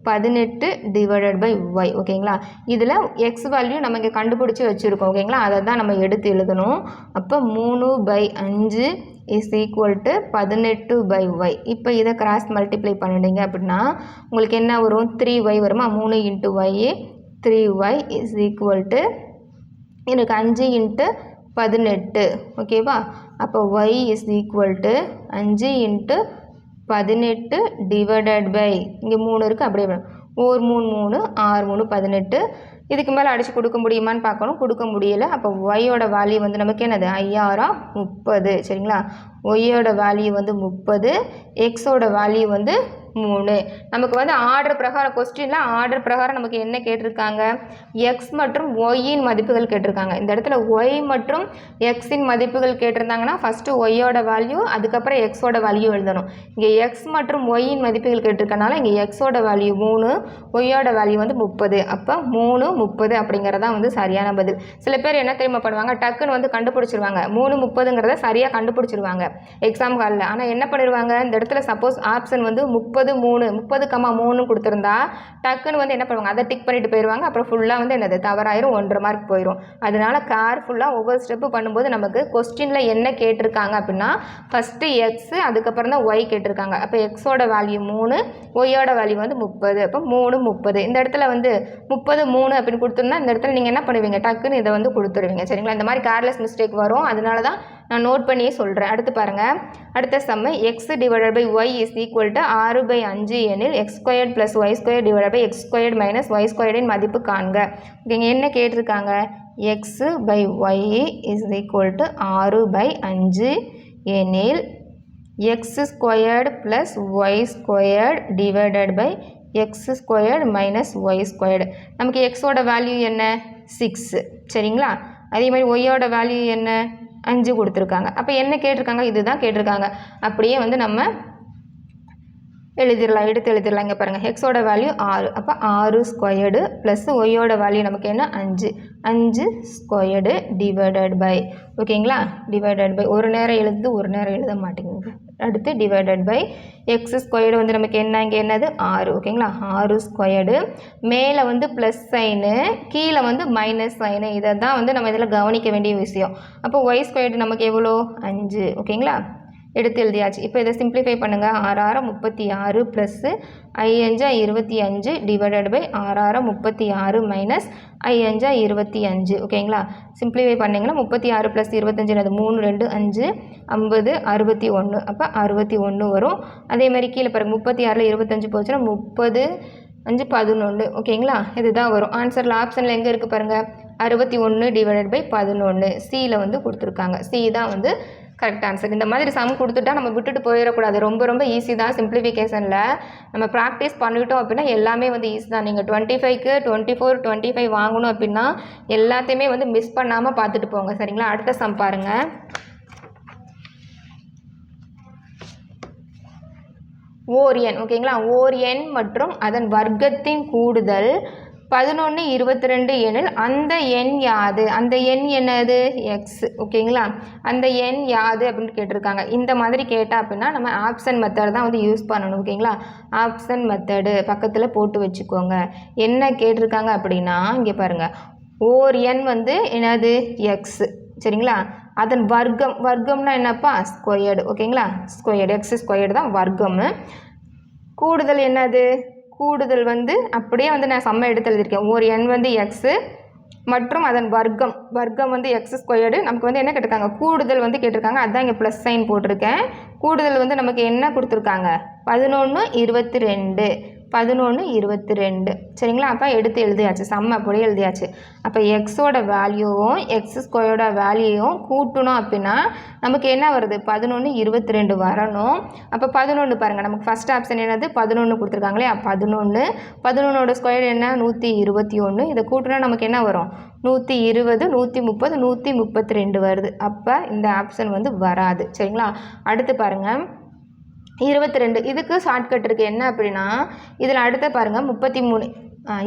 18 divided by y. ஓகேங்களா? இதில் எக்ஸ் வேல்யூ நம்ம இங்கே கண்டுபிடிச்சி வச்சுருக்கோம். ஓகேங்களா? அதை தான் நம்ம எடுத்து எழுதணும். அப்போ 3/5 இஸ் ஈக்குவல் டு 18/y. இப்போ இதை கிராஸ் மல்டிப்ளை பண்ணிட்டீங்க அப்படின்னா உங்களுக்கு என்ன வரும், 3y வருமா? 3 into y, 3y is equal to எனக்கு 5 இன்ட்டு 18. ஓகேவா? அப்போ y is equal to 5 into 18 divided by, இங்கே 3 இருக்குது, அப்படியே 1 3 3 6 3 18. இதுக்கு மேலே அடித்து கொடுக்க முடியுமான்னு பார்க்கணும், கொடுக்க முடியலை. அப்போ ஒய்யோட வேல்யூ வந்து நமக்கு என்னது, 5 30. சரிங்களா? ஒய்யோட வேல்யூ வந்து 30, எக்ஸோட வேல்யூ வந்து 3. நமக்கு வந்து ஆர்டர் பிரகாரம், கொஸ்டினில் ஆர்டர் பிரகாரம் நமக்கு என்ன கேட்டிருக்காங்க, எக்ஸ் மற்றும் ஒய்யின் மதிப்புகள் கேட்டிருக்காங்க. இந்த இடத்துல ஒய் மற்றும் எக்ஸின் மதிப்புகள் கேட்டிருந்தாங்கன்னா ஃபஸ்ட்டு ஒய்யோட வேல்யூ, அதுக்கப்புறம் எக்ஸோட வேல்யூ எழுதணும். இங்கே எக்ஸ் மற்றும் ஒய்யின் மதிப்புகள் கேட்டிருக்கனால இங்கே எக்ஸோட வேல்யூ 3, ஒய்யோட வேல்யூ வந்து 30. அப்போ 3 30 அப்படிங்கிறதான் வந்து சரியான பதில். சில பேர் என்ன தெரியுமா பண்ணுவாங்க, டக்குன்னு வந்து கண்டுபிடிச்சிருவாங்க, 3 30ங்கிறத சரியாக கண்டுபிடிச்சிருவாங்க எக்ஸாம் காலில். ஆனால் என்ன பண்ணிடுவாங்க, இந்த இடத்துல சப்போஸ் ஆப்ஷன் வந்து 30 3 30,3 கொடுத்துருந்தா டக்குன்னு வந்து என்ன பண்ணுவாங்க, அதை டிக் பண்ணிட்டு போயிடுவாங்க. அப்புறம் ஃபுல்லாக வந்து என்னது தவறாயிரும், 1.5 மார்க் போயிடும். அதனால கேர்ஃபுல்லாக ஒவ்வொரு ஸ்டெப்பு பண்ணும்போது நமக்கு கொஸ்டினில் என்ன கேட்டிருக்காங்க அப்படின்னா ஃபஸ்ட்டு எக்ஸு, அதுக்கப்புறம் தான் ஒய் கேட்டிருக்காங்க. அப்போ எக்ஸோட வேல்யூ 3, ஒய்யோட வேல்யூ வந்து 30. அப்போ 3 30. இந்த இடத்துல வந்து 30 3 அப்படின்னு கொடுத்துருந்தா இந்த இடத்துல நீங்கள் என்ன பண்ணுவீங்க, டக்குன்னு இதை வந்து கொடுத்துருவீங்க. சரிங்களா? இந்த மாதிரி கேர்லெஸ் மிஸ்டேக் வரும், அதனால தான் நான் நோட் பண்ணியே சொல்கிறேன். அடுத்து பாருங்கள், அடுத்த sum X divided by Y is equal to 6/5 எனில் X squared plus Y square divided by X squared minus Y ஸ்கொயர்டின் மதிப்பு காண்க. இங்கே என்ன கேட்டிருக்காங்க, X by Y is equal to 6/5 எனில் X squared plus Y squared divided by X squared minus Y squared. நமக்கு எக்ஸோட வேல்யூ என்ன 6 சரிங்களா. அதே மாதிரி ஒய்யோட வேல்யூ என்ன 5 கொடுத்துருக்காங்க. அப்போ என்ன கேட்டிருக்காங்க, இதுதான் கேட்டிருக்காங்க. அப்படியே வந்து நம்ம எழுதிடலாம், எடுத்து எழுதிடலாம். இங்கே பாருங்கள், எக்ஸோட வேல்யூ 6, அப்போ 6 ஸ்கொயர்டு ப்ளஸ் ஒய்யோட வேல்யூ நமக்கு என்ன 5 ஸ்கொயர்டு டிவைடட் பை ஓகேங்களா, டிவைடட் பை ஒரு நேரம் எழுது ஒரு நேரம் எழுத மாட்டேங்குது. அடுத்து டிவைடட் பை எக்ஸ் ஸ்கொயர்டு வந்து நமக்கு என்ன, இங்கே என்னது 6 ஓகேங்களா. 6 ஸ்கொயர்டு மேலே வந்து ப்ளஸ் சைனு கீழே வந்து மைனஸ் சைனு, இதை தான் வந்து நம்ம இதில் கவனிக்க வேண்டிய விஷயம். அப்போ ஒய் ஸ்கொயர்டு நமக்கு எவ்வளோ 5 ஓகேங்களா, எடுத்து எழுதியாச்சு. இப்போ இதை சிம்பிளிஃபை பண்ணுங்கள். 6 36 ப்ளஸ்ஸு 5 25 டிவைடட் பை 6 36 மைனஸ் 5 25 ஓகேங்களா. சிம்பிளிஃபை பண்ணிங்கன்னா 36 ப்ளஸ் 25 அது 3 2 5 50 61, அப்போ 61 வரும். அதே மாதிரி கீழே பாருங்கள், 36ல் 25 போச்சுன்னா 30 5 11 ஓகேங்களா, இதுதான் வரும். ஆன்சரில் ஆப்ஷனில் எங்கே இருக்குது பாருங்கள், 61 டிவைடட் பை 11 சியில் வந்து கொடுத்துருக்காங்க. சி தான் வந்து கரெக்ட் ஆன்சர். இந்த மாதிரி சம் கொடுத்துட்டா நம்ம விட்டுட்டு போயிடக்கூடாது. ரொம்ப ரொம்ப ஈஸி தான். சிம்பிளிஃபிகேஷனில் நம்ம ப்ராக்டிஸ் பண்ணிட்டோம் அப்படின்னா எல்லாமே வந்து ஈஸி தான். நீங்கள் 25க்கு 24 25 வாங்கணும் அப்படின்னா எல்லாத்தையுமே வந்து மிஸ் பண்ணாமல் பார்த்துட்டு போங்க சரிங்களா. அடுத்த சம் பாருங்கள். ஓர் எண் ஓகேங்களா, ஓர் எண் மற்றும் அதன் வர்க்கத்தின் கூடுதல் 11 22 எனில் அந்த எண் யாது, அந்த எண் என்னது எக்ஸ் ஓகேங்களா. அந்த எண் யாது அப்படின்னு கேட்டிருக்காங்க. இந்த மாதிரி கேட்டால் அப்படின்னா நம்ம ஆப்ஷன் மெத்தட் தான் வந்து யூஸ் பண்ணணும் ஓகேங்களா. ஆப்ஷன் மெத்தடு பக்கத்தில் போட்டு வச்சுக்கோங்க. என்ன கேட்டிருக்காங்க அப்படின்னா இங்கே பாருங்கள், ஓர் எண் வந்து என்னது எக்ஸ் சரிங்களா. அதன் வர்க்கம், வர்க்கம்னா என்னப்பா ஸ்கொயர்டு ஓகேங்களா, ஸ்கொயர்டு எக்ஸ் ஸ்கொயர்டு தான் வர்க்கம். கூடுதல் என்னது, கூடுதல் வந்து அப்படியே வந்து நான் சம்ம எடுத்து எழுதியிருக்கேன். ஒரு எண் வந்து எக்ஸு மற்றும் அதன் வர்க்கம், வர்க்கம் வந்து எக்ஸ் ஸ்கொயர்டு. நமக்கு வந்து என்ன கேட்டிருக்காங்க, கூடுதல் வந்து கேட்டிருக்காங்க. அதுதான் இங்கே ப்ளஸ் சைன் போட்டிருக்கேன். கூடுதல் வந்து நமக்கு என்ன கொடுத்துருக்காங்க 11 22 11 22 சரிங்களா. அப்போ எடுத்து எழுதியாச்சு, சம்ம அப்படியே எழுதியாச்சு. அப்போ எக்ஸோட வேல்யூவும் எக்ஸ் ஸ்கொயரோட வேல்யூவும் கூட்டணும் அப்படின்னா நமக்கு என்ன வருது 11 22 வரணும். அப்போ 11 பாருங்கள், நமக்கு ஃபஸ்ட் ஆப்ஷன் என்னது 11 கொடுத்துருக்காங்களே. 11 11ஓட ஸ்கொயர் என்ன 121. இதை கூட்டினா நமக்கு என்ன வரும் 120 130 132 வருது. அப்போ இந்த ஆப்ஷன் வந்து வராது சரிங்களா. அடுத்து பாருங்கள் 22, இதுக்கு ஷார்ட்கட் இருக்குது. என்ன அப்படின்னா இதில் அடுத்த பாருங்கள் 33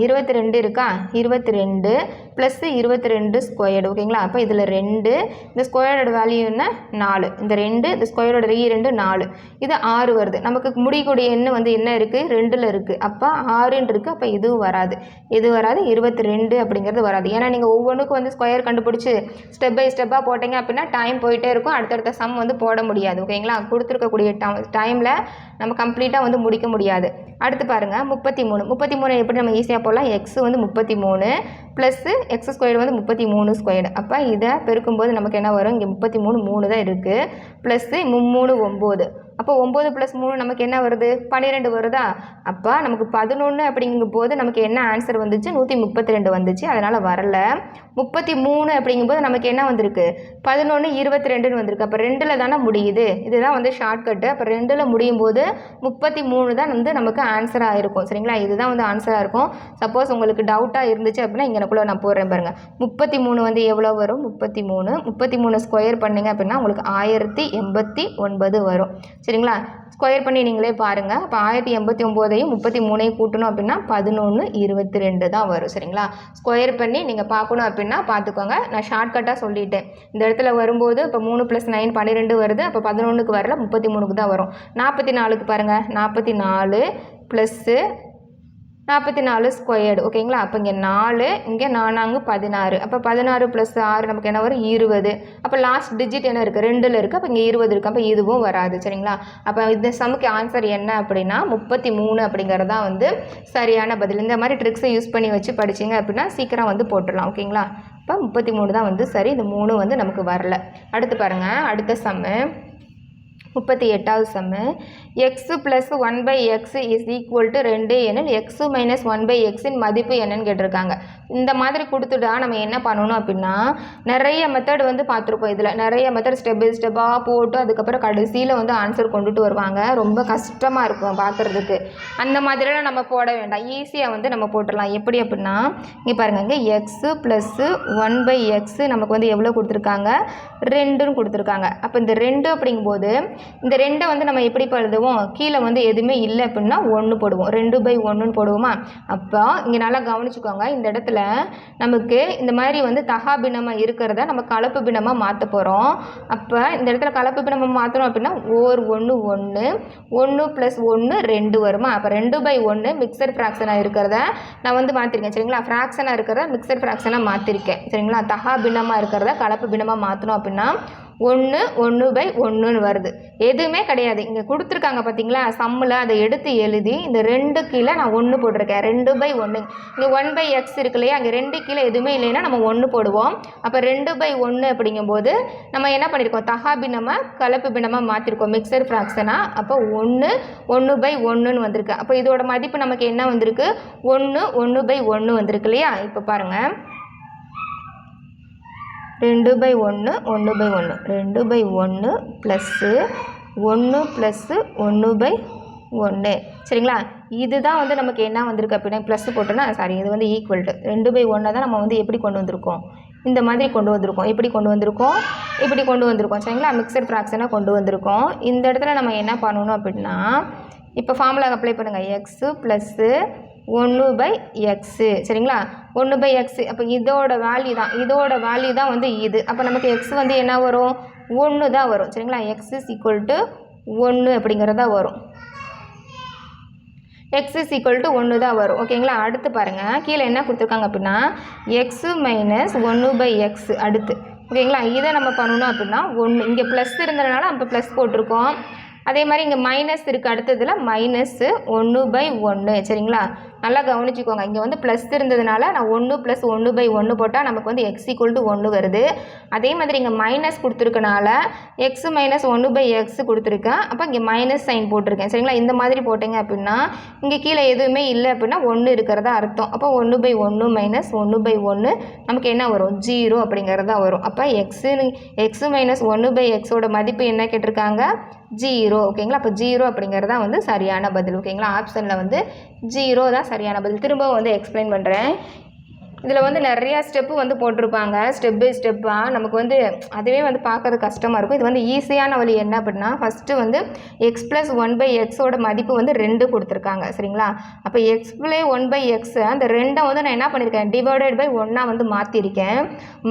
22 இருக்கா, 22 ப்ளஸ் 22 ஸ்கொயர்டு ஓகேங்களா. அப்போ இதில் 2, இந்த ஸ்கொயரோட வேல்யூ என்ன 4, இந்த 2 இந்த ஸ்கொயரோட 2 4, இது 6 வருது. நமக்கு முடியக்கூடிய எண்ணு வந்து என்ன இருக்குது 2ல் இருக்குது. அப்போ 6ன்னு இருக்குது. அப்போ இதுவும் வராது, இது வராது, 22 அப்படிங்கிறது வராது. ஏன்னா நீங்கள் ஒவ்வொன்றுக்கும் வந்து ஸ்கொயர் கண்டுபிடிச்சி ஸ்டெப் பை ஸ்டெப்பாக போட்டிங்க அப்படின்னா டைம் போயிட்டே இருக்கும், அடுத்தடுத்த சம் வந்து போட முடியாது ஓகேங்களா. கொடுத்துருக்கக்கூடிய டைமில் நம்ம கம்ப்ளீட்டாக வந்து முடிக்க முடியாது. அடுத்து பாருங்கள் 33 எப்படி நம்ம ஈஸியாக போடலாம், எக்ஸ் வந்து 33 ப்ளஸ்ஸு எக்ஸ் ஸ்கொயர்டு வந்து 33 ஸ்கொயர்டு. அப்போ இதை பெருக்கும்போது நமக்கு என்ன வரும், இங்கே 33 3 தான் இருக்குது, ப்ளஸ்ஸு 3 9. அப்போ 9 + 3 நமக்கு என்ன வருது 12 வருதா. அப்போ நமக்கு 11 அப்படிங்கும் போது நமக்கு என்ன ஆன்சர் வந்துச்சு 132 வந்துச்சு, அதனால் வரல. 33 அப்படிங்கும்போது நமக்கு என்ன வந்திருக்கு 11 22ன்னு வந்திருக்கு. அப்போ 2ல் தானே முடியுது, இதுதான் வந்து ஷார்ட்கட்டு. அப்போ 2ல் முடியும் போது 33 தான் வந்து நமக்கு ஆன்சராக இருக்கும் சரிங்களா. இதுதான் வந்து ஆன்சராக இருக்கும். சப்போஸ் உங்களுக்கு டவுட்டாக இருந்துச்சு அப்படின்னா இங்கனக்குள்ளே நான் போடுறேன் பாருங்கள். 33 வந்து எவ்வளோ வரும் 33 ஸ்கொயர் பண்ணிங்க அப்படின்னா உங்களுக்கு 1089 வரும் சரிங்களா. ஸ்கொயர் பண்ணி நீங்களே பாருங்கள். அப்போ 1089ஐயும் 33ஐயும் கூட்டணும் அப்படின்னா 11 22 தான் வரும் சரிங்களா. ஸ்கொயர் பண்ணி நீங்கள் பார்க்கணும் அப்படின்னா பார்த்துக்கோங்க. நான் ஷார்ட்கட்டாக சொல்லிட்டேன். இந்த இடத்துல வரும்போது இப்போ 3 + 9 12 வருது. அப்போ 11க்கு வரல, 33க்கு தான் வரும். 44க்கு பாருங்கள், 44 ப்ளஸ்ஸு 44 ஸ்கொயர்டு ஓகேங்களா. அப்போ இங்கே 4, இங்கே 4 16. அப்போ 16 + 6 நமக்கு என்ன வரும் 20. அப்போ லாஸ்ட் டிஜிட் என்ன இருக்குது 2ல் இருக்குது. அப்போ இங்கே 20 இருக்குது. அப்போ இதுவும் வராது சரிங்களா. அப்போ இந்த சம்முக்கு ஆன்சர் என்ன அப்படின்னா 33 அப்படிங்கிறது தான் வந்து சரியான பதில். இந்த மாதிரி ட்ரிக்ஸை யூஸ் பண்ணி வச்சு படிச்சிங்க அப்படின்னா சீக்கிரம் வந்து போட்டுடலாம் ஓகேங்களா. இப்போ 33 தான் வந்து சரி, இந்த 3 வந்து நமக்கு வரல. அடுத்து பாருங்கள் அடுத்த சம்மு 38வது sum X plus 1/x is equal to 2 எனில் எக்ஸு மைனஸ் 1/xின் மதிப்பு என்னன்னு கேட்டிருக்காங்க. இந்த மாதிரி கொடுத்துட்டா நம்ம என்ன பண்ணணும் அப்படின்னா நிறைய மெத்தட் வந்து பார்த்துருப்போம். இதில் நிறைய மெத்தட் ஸ்டெப் பை ஸ்டெப்பாக போட்டு அதுக்கப்புறம் கடைசியில் வந்து ஆன்சர் கொண்டுட்டு வருவாங்க. ரொம்ப கஷ்டமாக இருக்கும் பார்க்குறதுக்கு. அந்த மாதிரிலாம் நம்ம போட வேண்டாம், ஈஸியாக வந்து நம்ம போட்டுடலாம். எப்படி அப்படின்னா இங்கே பாருங்கள், இங்கே எக்ஸு ப்ளஸ்ஸு 1/x நமக்கு வந்து எவ்வளோ கொடுத்துருக்காங்க, 2ன்னு கொடுத்துருக்காங்க. அப்போ இந்த 2 அப்படிங்கும்போது இந்த 2 வந்து நம்ம எப்படி எழுதுவோம், கீழே வந்து எதுவுமே இல்லை அப்படின்னா 1 போடுவோம், 2/1ன்னு போடுவோமா. அப்போ இங்கே நல்லா கவனிச்சுக்கோங்க, இந்த இடத்துல நமக்கு இந்த மாதிரி வந்து தகா பின்னமாக இருக்கிறத நம்ம கலப்பு பின்னமாக மாற்ற போகிறோம். அப்போ இந்த இடத்துல கலப்பு பின்னமாக மாற்றணும் அப்படின்னா 1 1 + 1 2 வருமா. அப்போ 2/1 மிக்சர் ஃப்ராக்ஷனாக இருக்கிறத நான் வந்து மாற்றிருக்கேன் சரிங்களா. ஃப்ராக்ஷனாக இருக்கிறத மிக்சர் ஃப்ராக்ஷனாக மாற்றிருக்கேன் சரிங்களா. தகா பின்னமாக இருக்கிறத கலப்பு பின்னமாக மாற்றணும் அப்படின்னா 1/1ன்னு வருது. எதுவுமே கிடையாது, இங்கே கொடுத்துருக்காங்க பார்த்தீங்களா சம்மில், அதை எடுத்து எழுதி இந்த 2 கீழே நான் 1 போட்டிருக்கேன். 2/1 இங்கே 1/x இருக்கு இல்லையா, அங்கே 2 கீழே எதுவுமே இல்லைன்னா நம்ம 1 போடுவோம். அப்போ 2/1 அப்படிங்கும்போது நம்ம என்ன பண்ணியிருக்கோம், தகா பின்னமாக கலப்பு பின்னமாக மாற்றிருக்கோம் மிக்சர் ஃப்ராக்ஷனாக. அப்போ 1/1ன்னு வந்திருக்கு. அப்போ இதோட மதிப்பு நமக்கு என்ன வந்திருக்கு, 1/1 வந்திருக்கு இல்லையா. இப்போ பாருங்கள் 2/1 1/1 2/1 ப்ளஸ்ஸு 1 + 1/1 சரிங்களா. இதுதான் வந்து நமக்கு என்ன வந்திருக்கு அப்படின்னா ப்ளஸ் போட்டோன்னா சாரி, இது வந்து ஈக்குவல் டு 2/1 தான் நம்ம வந்து எப்படி கொண்டு வந்திருக்கோம், இந்த மாதிரி கொண்டு வந்திருக்கோம். எப்படி கொண்டு வந்திருக்கோம், இப்படி கொண்டு வந்திருக்கோம் சரிங்களா. மிக்சர் ஃப்ராக்ஷனாக கொண்டு வந்திருக்கோம். இந்த இடத்துல நம்ம என்ன பண்ணணும் அப்படின்னா இப்போ ஃபார்முலா அப்ளை பண்ணுங்கள், எக்ஸு ப்ளஸ்ஸு 1/x சரிங்களா. 1/x அப்போ இதோட வேல்யூ தான் வந்து இது. அப்போ நமக்கு x வந்து என்ன வரும், 1 தான் வரும் சரிங்களா. x = 1 அப்படிங்கிறதா வரும். x = 1 தான் வரும் ஓகேங்களா. அடுத்து பாருங்கள், கீழே என்ன கொடுத்துருக்காங்க அப்படின்னா x - 1/x அடுத்து ஓகேங்களா. இதை நம்ம பண்ணணும் அப்படின்னா 1 இங்கே ப்ளஸ் இருந்ததுனால நம்ம ப்ளஸ் போட்டிருக்கோம். அதே மாதிரி இங்கே மைனஸ் இருக்குது, அடுத்ததில் -1/1 சரிங்களா. நல்லா கவனிச்சுக்கோங்க, இங்கே வந்து ப்ளஸ் இருந்ததுனால நான் 1 + 1/1 போட்டால் நமக்கு வந்து x = 1 வருது. அதே மாதிரி இங்கே மைனஸ் கொடுத்துருக்கனால x - 1/x கொடுத்துருக்கேன். அப்போ இங்கே மைனஸ் சைன் போட்டிருக்கேன் சரிங்களா. இந்த மாதிரி போட்டிங்க அப்படின்னா இங்கே கீழே எதுவுமே இல்லை அப்படின்னா 1 இருக்கிறதா அர்த்தம். அப்போ 1/1 - 1/1 நமக்கு என்ன வரும், 0 அப்படிங்கிறதா வரும். அப்போ x - 1/x மதிப்பு என்ன கேட்டிருக்காங்க, 0 ஓகேங்களா. அப்போ 0 அப்படிங்கிறது தான் வந்து சரியான பதில் ஓகேங்களா. ஆப்ஷனில் வந்து 0 தான் சரியான பதில். திரும்பவும் வந்து எக்ஸ்பிளைன் பண்ணுறேன். இதில் வந்து நிறையா ஸ்டெப்பு வந்து போட்டிருப்பாங்க, ஸ்டெப் பை ஸ்டெப்பாக நமக்கு வந்து அதுவே வந்து பார்க்கறது கஷ்டமாக இருக்கும். இது வந்து ஈஸியான வழி என்ன அப்படின்னா ஃபஸ்ட்டு வந்து x + 1/x மதிப்பு வந்து 2 கொடுத்துருக்காங்க சரிங்களா. அப்போ x + 1/x அந்த 2 வந்து நான் என்ன பண்ணியிருக்கேன், ÷ 1 வந்து மாற்றிருக்கேன்.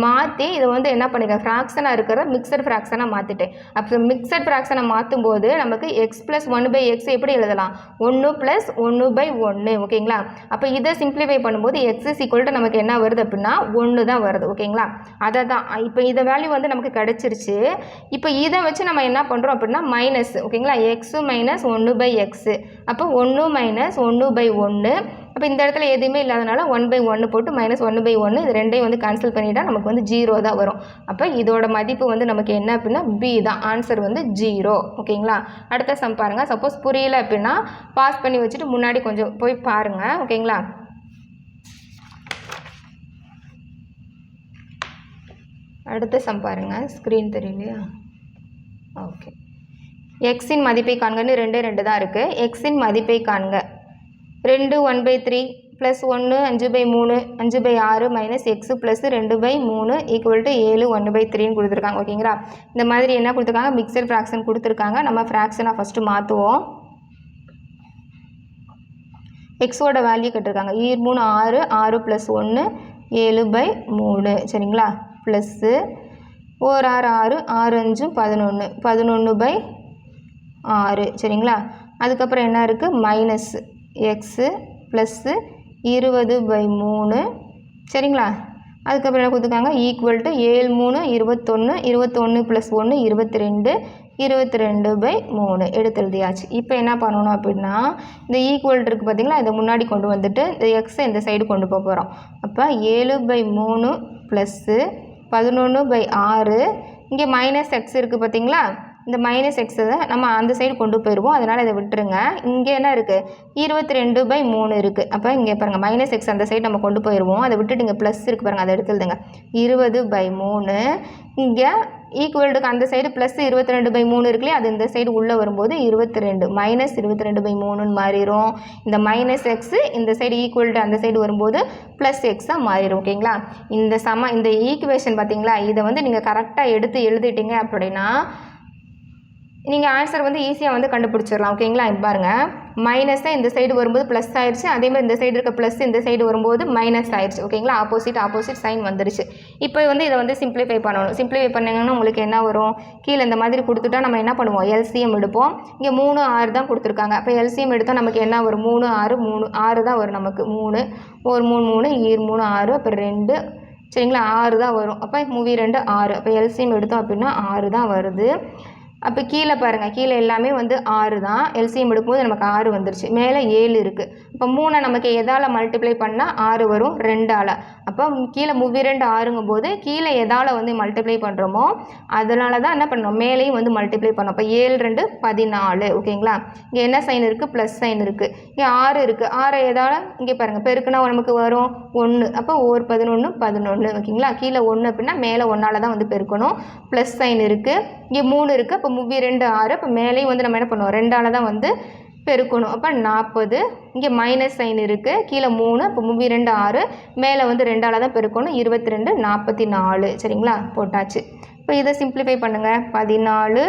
மாற்றி இதை வந்து என்ன பண்ணியிருக்கேன், ஃப்ராக்ஷனாக இருக்கிற மிக்சர் ஃப்ராக்ஷனாக மாற்றிட்டேன். அப்போ மிக்சர் ஃப்ராக்ஷனை மாற்றும் போது நமக்கு x + 1/x எப்படி எழுதலாம், 1 + 1/1 ஓகேங்களா. அப்போ இதை சிம்பிளிஃபை பண்ணும்போது x = நமக்கு என்ன வருது அப்படின்னா 1 தான் வருது ஓகேங்களா. அதை தான் இப்போ இதை வேல்யூ வந்து நமக்கு கிடச்சிருச்சு. இப்போ இதை வச்சு நம்ம என்ன பண்ணுறோம் அப்படின்னா மைனஸ் ஓகேங்களா, x - 1/x அப்போ 1 - 1/1. அப்போ இந்த இடத்துல எதுவுமே இல்லாதனால 1/1 போட்டு -1/1 இது ரெண்டையும் வந்து கேன்சல் பண்ணிட்டா நமக்கு வந்து 0 தான் வரும். அப்போ இதோட மதிப்பு வந்து நமக்கு என்ன அப்படின்னா B தான், ஆன்சர் வந்து 0 ஓகேங்களா. அடுத்த சம் பாருங்கள். சப்போஸ் புரியல அப்படின்னா பாஸ் பண்ணி வச்சுட்டு முன்னாடி கொஞ்சம் போய் பாருங்கள் ஓகேங்களா. அடுத்த சம் பாருங்கள், ஸ்க்ரீன் தெரியலையா, ஓகே. எக்ஸின் மதிப்பை காண்கன்னு 2 தான் இருக்குது. எக்ஸின் மதிப்பை காண்க 2 1/3 + 1 5/3 5/6 - x + 2/3 = 7 1/3ன்னு கொடுத்துருக்காங்க ஓகேங்களா. இந்த மாதிரி என்ன கொடுத்துருக்காங்க, மிக்சர் ஃப்ராக்ஷன் கொடுத்துருக்காங்க. நம்ம ஃப்ராக்ஷனாக ஃபஸ்ட்டு மாற்றுவோம். எக்ஸோட வேல்யூ கேட்டிருக்காங்க, 3 6 6 + 1 7/3 சரிங்களா. ப்ளஸ்ஸு 1 6 6 6 5 11 11/6 சரிங்களா. அதுக்கப்புறம் என்ன இருக்குது, மைனஸ் எக்ஸு ப்ளஸ்ஸு 20/3 சரிங்களா. அதுக்கப்புறம் என்ன கொடுத்துருக்காங்க, ஈக்குவல் டு 7 3 21 21 + 1 22 22/3 எடுத்து எழுதியாச்சு. இப்போ என்ன பண்ணணும் அப்படின்னா இந்த ஈக்குவல் இருக்குது பார்த்தீங்களா, இதை முன்னாடி கொண்டு வந்துட்டு இந்த எக்ஸை இந்த சைடு கொண்டு போக போகிறோம். அப்போ 7/3 ப்ளஸ்ஸு 11/6 இங்கே மைனஸ் எக்ஸ் இருக்குது பார்த்தீங்களா, இந்த மைனஸ் எக்ஸை நம்ம அந்த சைடு கொண்டு போயிடுவோம், அதனால் இதை விட்டுருங்க. இங்கே என்ன இருக்குது, 22/3 இருக்குது. அப்போ இங்கே பாருங்கள் மைனஸ் எக்ஸ் அந்த சைடு நம்ம கொண்டு போயிடுவோம், அதை விட்டுட்டு இங்கே ப்ளஸ் இருக்குது பாருங்கள், அதை எடுத்து எழுதுங்க. 20/3 இங்கே ஈக்குவல்டுக்கு அந்த சைடு ப்ளஸ் 22/3 இருக்குல்லையே, அது இந்த சைடு உள்ளே வரும்போது 22 மைனஸ் 22/3 மாறிடும். இந்த மைனஸ் எக்ஸு இந்த சைடு ஈக்குவல்டு அந்த சைடு வரும்போது ப்ளஸ் எக்ஸாக மாறிடும். ஓகேங்களா, இந்த ஈக்குவேஷன் பார்த்தீங்களா, இதை வந்து நீங்கள் கரெக்டாக எடுத்து எழுதிட்டீங்க அப்படின்னா நீங்கள் ஆன்சர் வந்து ஈஸியாக வந்து கண்டுபிடிச்சிடலாம். ஓகேங்களா, பாருங்கள் மைனஸ் தான் இந்த சைடு வரும்போது ப்ளஸ் ஆயிடுச்சு, அதேமாதிரி இந்த சைடு இருக்க ப்ளஸ் இந்த சைடு வரும்போது மைனஸ் ஆயிடுச்சு. ஓகேங்களா, ஆப்போசிட் சைன் வந்துருச்சு. இப்போ வந்து இதை வந்து சிம்பிளிஃபை பண்ணணும். சிம்பிளிஃபை பண்ணிங்கன்னா உங்களுக்கு என்ன வரும், கீழே இந்த மாதிரி கொடுத்துட்டா நம்ம என்ன பண்ணுவோம், எல்சிஎம் எடுப்போம். இங்கே 3 6 தான் கொடுத்துருக்காங்க. அப்போ எல்சிஎம் எடுத்தால் நமக்கு என்ன வரும், 3 6 3 6 தான் வரும் நமக்கு. 3 ஒரு 3 3 3 6 அப்போ 2 சரிங்களா, 6 தான் வரும். அப்போ 2 6 அப்போ எல்சிஎம் எடுத்தோம் அப்படின்னா 6 தான் வருது. அப்போ கீழே பாருங்கள், கீழே எல்லாமே வந்து 6 தான். எல்சிஎம் எடுக்கும்போது நமக்கு 6 வந்துருச்சு. மேலே 7 இருக்குது. இப்போ 3 நமக்கு எதால் மல்டிப்ளை பண்ணால் 6 வரும், 2ஆல். அப்போ கீழே 2 6ங்கும் போது கீழே எதால் வந்து மல்டிப்ளை பண்ணுறோமோ அதனால தான் என்ன பண்ணணும், மேலேயும் வந்து மல்டிப்ளை பண்ணோம். அப்போ 7 2 14. ஓகேங்களா, இங்கே என்ன சைன் இருக்குது, ப்ளஸ் சைன் இருக்குது. இங்கே 6 இருக்குது. 6 எதால் இங்கே பாருங்கள் பெருக்குனா நமக்கு வரும் 1. அப்போ 11 11. ஓகேங்களா, கீழே 1 அப்படின்னா மேலே 1ஆல் தான் வந்து பெருக்கணும். ப்ளஸ் சைன் இருக்குது. இங்கே 3 இருக்குது. அப்போ 2 6. இப்போ மேலேயும் வந்து நம்ம என்ன பண்ணுவோம், 2ஆல் தான் வந்து பெருக்கணும். அப்போ 40. இங்கே மைனஸ் சைன் இருக்குது, கீழே 3. அப்போ 2 6 மேலே வந்து 2ஆல் தான் பெருக்கணும். 22 44. சரிங்களா, போட்டாச்சு. இப்போ இதை சிம்பிளிஃபை பண்ணுங்கள். 14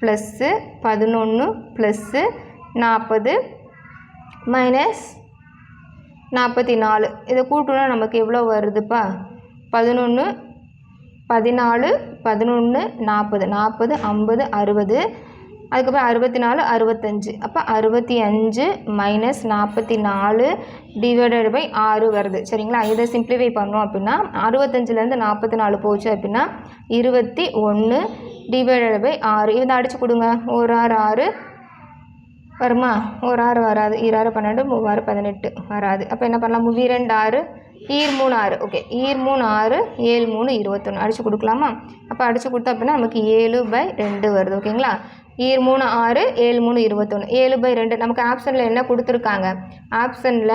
ப்ளஸ்ஸு 11 ப்ளஸ்ஸு 40 மைனஸ் 44. இதை கூட்டணும்னா நமக்கு எவ்வளோ வருதுப்பா, 11 14 11 40 40 50 60 அதுக்கப்புறம் 64 65. அப்போ 65 மைனஸ் 44 டிவைடட் பை 6 வருது. சரிங்களா, இதை சிம்பிளிஃபை பண்ணோம் அப்படின்னா 65லேருந்து 44 போச்சு அப்படின்னா 21 டிவைடட் பை 6. இதை அடித்து கொடுங்க. 1 6 6 வருமா, 1 6 வராது. 2 6 12 3 6 18 வராது. அப்போ என்ன பண்ணலாம், 2 6 3 6. ஓகே, 3 6 7 3 21 அடித்து கொடுக்கலாமா. அப்போ அடித்து கொடுத்தா அப்படின்னா நமக்கு 7/2 வருது. ஓகேங்களா, 3 6 7 3 21 7/2. நமக்கு ஆப்ஷனில் என்ன கொடுத்துருக்காங்க, ஆப்ஷனில்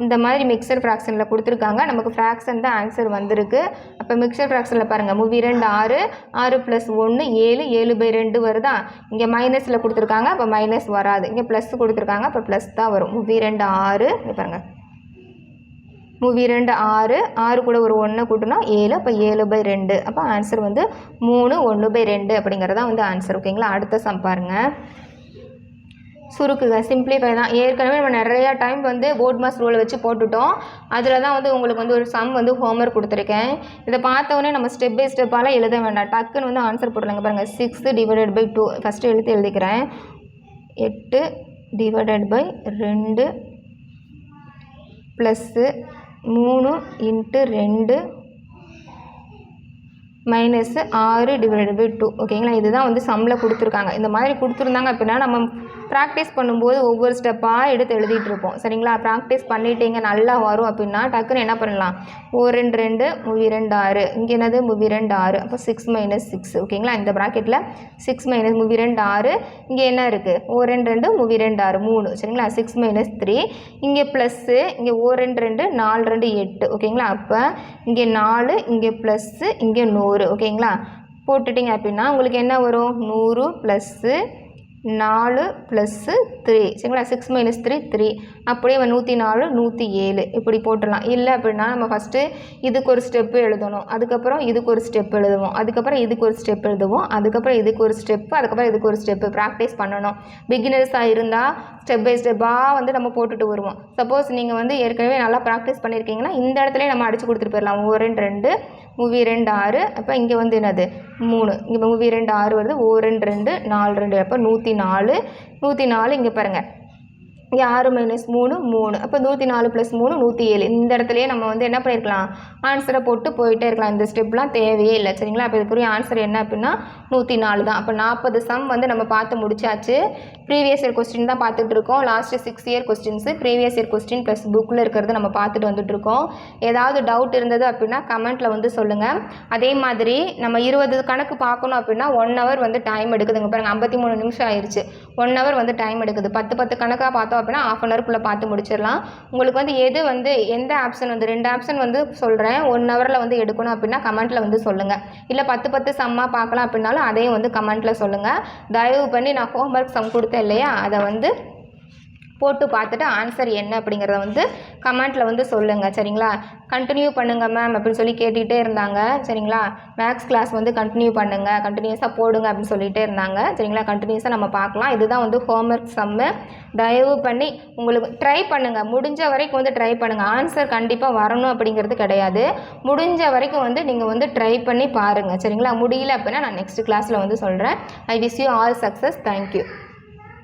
இந்த மாதிரி மிக்சர் ஃப்ராக்ஷனில் கொடுத்துருக்காங்க. நமக்கு ஃப்ராக்ஷன் தான் ஆன்சர் வந்திருக்கு. அப்போ மிக்சர் ஃப்ராக்ஷனில் பாருங்கள் 2 6 6 + 1 7 7/2 வருதா. இங்கே மைனஸில் கொடுத்துருக்காங்க, அப்போ மைனஸ் வராது. இங்கே ப்ளஸ் கொடுத்துருக்காங்க, அப்போ ப்ளஸ் தான் வரும். 2 6 இங்கே பாருங்கள் 2 6 6 கூட ஒரு 1 கூட்டினா 7. அப்போ 7/2. அப்போ ஆன்சர் வந்து 3 1/2 அப்படிங்கிறதான் வந்து ஆன்சர். ஓகேங்களா, அடுத்த சம் பாருங்கள். சுருக்குங்க, சிம்பிளிஃபை தான். ஏற்கனவே நம்ம நிறையா டைம் வந்து போர்ட் மாஸ் ரூலை வச்சு போட்டுட்டோம். அதில் தான் வந்து உங்களுக்கு வந்து ஒரு சம் வந்து ஹோம்ஒர்க் கொடுத்துருக்கேன். இதை பார்த்தவொடனே நம்ம ஸ்டெப் பை ஸ்டெப்பால் எழுத வேண்டாம், டக்குன்னு வந்து ஆன்சர் போட்டுருங்க. பாருங்கள் 6 டிவைடட் பை 2 ஃபஸ்ட்டு எழுதிக்கிறேன். 8 divided by 2 plus 3 × 2 minus 6 divided by 2. ஓகேங்களா, இதுதான் வந்து சம்மில் கொடுத்துருக்காங்க. இந்த மாதிரி கொடுத்துருந்தாங்க அப்படின்னா நம்ம ப்ராக்டிஸ் பண்ணும்போது ஒவ்வொரு ஸ்டெப்பாக எடுத்து எழுதிட்டு இருப்போம். சரிங்களா, ப்ராக்டிஸ் பண்ணிட்டீங்க நல்லா வரும் அப்படின்னா டக்குன்னு என்ன பண்ணலாம், 1 2 2 6 இங்கே என்னது 2 6. அப்போ 6 - 6. ஓகேங்களா, இந்த ப்ராக்கெட்டில் 6 - 2 6. இங்கே என்ன இருக்குது, 1 2 2 6 3. சரிங்களா, 6 - 3. இங்கே ப்ளஸ்ஸு, இங்கே 1 2 4 2 8. ஓகேங்களா, அப்போ இங்கே 4 இங்கே ப்ளஸ்ஸு இங்கே 100. ஓகேங்களா, போட்டுட்டிங்க அப்படின்னா உங்களுக்கு என்ன வரும், 100 ப்ளஸ்ஸு 4 + 3. சரிங்களா, 6 - 3 3. அப்படியே 104 107 இப்படி போட்டுடலாம். இல்லை அப்படின்னா நம்ம ஃபஸ்ட்டு இதுக்கு ஒரு ஸ்டெப்பு எழுதணும், அதுக்கப்புறம் இதுக்கு ஒரு ஸ்டெப் எழுதுவோம், அதுக்கப்புறம் இதுக்கு ஒரு ஸ்டெப் எழுதுவோம், அதுக்கப்புறம் இதுக்கு ஒரு ஸ்டெப்பு, அதுக்கப்புறம் இதுக்கு ஒரு ஸ்டெப்பு ப்ராக்டிஸ் பண்ணணும். பிகினர்ஸாக இருந்தால் ஸ்டெப் பை ஸ்டெப்பாக வந்து நம்ம போட்டுட்டு வருவோம். சப்போஸ் நீங்கள் வந்து ஏற்கனவே நல்லா ப்ராக்டிஸ் பண்ணியிருக்கீங்கன்னா இந்த இடத்துல நம்ம அடித்து கொடுத்துட்டு போயிடலாம். 1 2 2 6. அப்போ இங்கே வந்து என்னது 3. இங்கே 2 6 வருது. 1 2 4 2. அப்போ 104 104. இங்கே பாருங்கள் இங்கே 6 மைனஸ் 3 3, அப்போ 104 + 3 107. இந்த இடத்துலையே நம்ம வந்து என்ன பண்ணியிருக்கலாம், ஆன்சரை போட்டு போயிட்டே இருக்கலாம். இந்த ஸ்டெப்லாம் தேவையே இல்லை சரிங்களா. அப்போ இதுக்குரிய ஆன்சர் என்ன அப்படின்னா 104 தான். அப்போ 40 சம் வந்து நம்ம பார்த்து முடிச்சாச்சு. ப்ரீவியஸ் இயர் கொஸ்டின் தான் பார்த்துட்டு இருக்கோம். Last 6 year questions previous year question plus புக்கில் இருக்கிறது நம்ம பார்த்துட்டு வந்துட்டுருக்கோம். ஏதாவது டவுட் இருந்தது அப்படின்னா கமெண்ட்டில் வந்து சொல்லுங்கள். அதே மாதிரி நம்ம 20 கணக்கு பார்க்கணும் அப்படின்னா 1 hour வந்து டைம் எடுக்குதுங்க பாருங்கள். 53 நிமிஷம் ஆயிடுச்சு. 1 hour வந்து டைம் எடுக்குது. 10 கணக்காக பார்த்தோம் அப்படின்னா ½ an hourக்குள்ளே பார்த்து முடிச்சிடலாம். உங்களுக்கு வந்து எது வந்து எந்த ஆப்ஷன் வந்து 2 ஆப்ஷன் வந்து சொல்கிறேன் 1 hourல வந்து எடுக்கணும் அப்படின்னா கமெண்ட்டில் வந்து சொல்லுங்கள். இல்லை 10 சம்மாக பார்க்கலாம் அப்படின்னாலும் அதையும் வந்து கமெண்ட்டில் சொல்லுங்கள். தயவு பண்ணி நான் ஹோம்ஒர்க் சம் கொடுத்தேன் இல்லையா, அதை வந்து போட்டு பார்த்துட்டு ஆன்சர் என்ன அப்படிங்கிறத வந்து கமெண்ட்டில் வந்து சொல்லுங்கள் சரிங்களா. கண்டினியூ பண்ணுங்கள் மேம் அப்படின்னு சொல்லி கேட்டுக்கிட்டே இருந்தாங்க சரிங்களா. மேக்ஸ் கிளாஸ் வந்து கண்டினியூ பண்ணுங்கள், கண்டினியூஸாக போடுங்க அப்படின்னு சொல்லிகிட்டே இருந்தாங்க சரிங்களா. கண்டினியூஸாக நம்ம பார்க்கலாம். இதுதான் வந்து ஹோம்ஒர்க் சம்மு. தயவு பண்ணி உங்களுக்கு ட்ரை பண்ணுங்கள், முடிஞ்ச வரைக்கும் வந்து ட்ரை பண்ணுங்கள். ஆன்சர் கண்டிப்பாக வரணும் அப்படிங்கிறது கிடையாது. முடிஞ்ச வரைக்கும் வந்து நீங்கள் வந்து ட்ரை பண்ணி பாருங்கள் சரிங்களா. முடியல அப்படின்னா நான் நெக்ஸ்ட் கிளாஸில் வந்து சொல்கிறேன். I wish you all success. Thank you.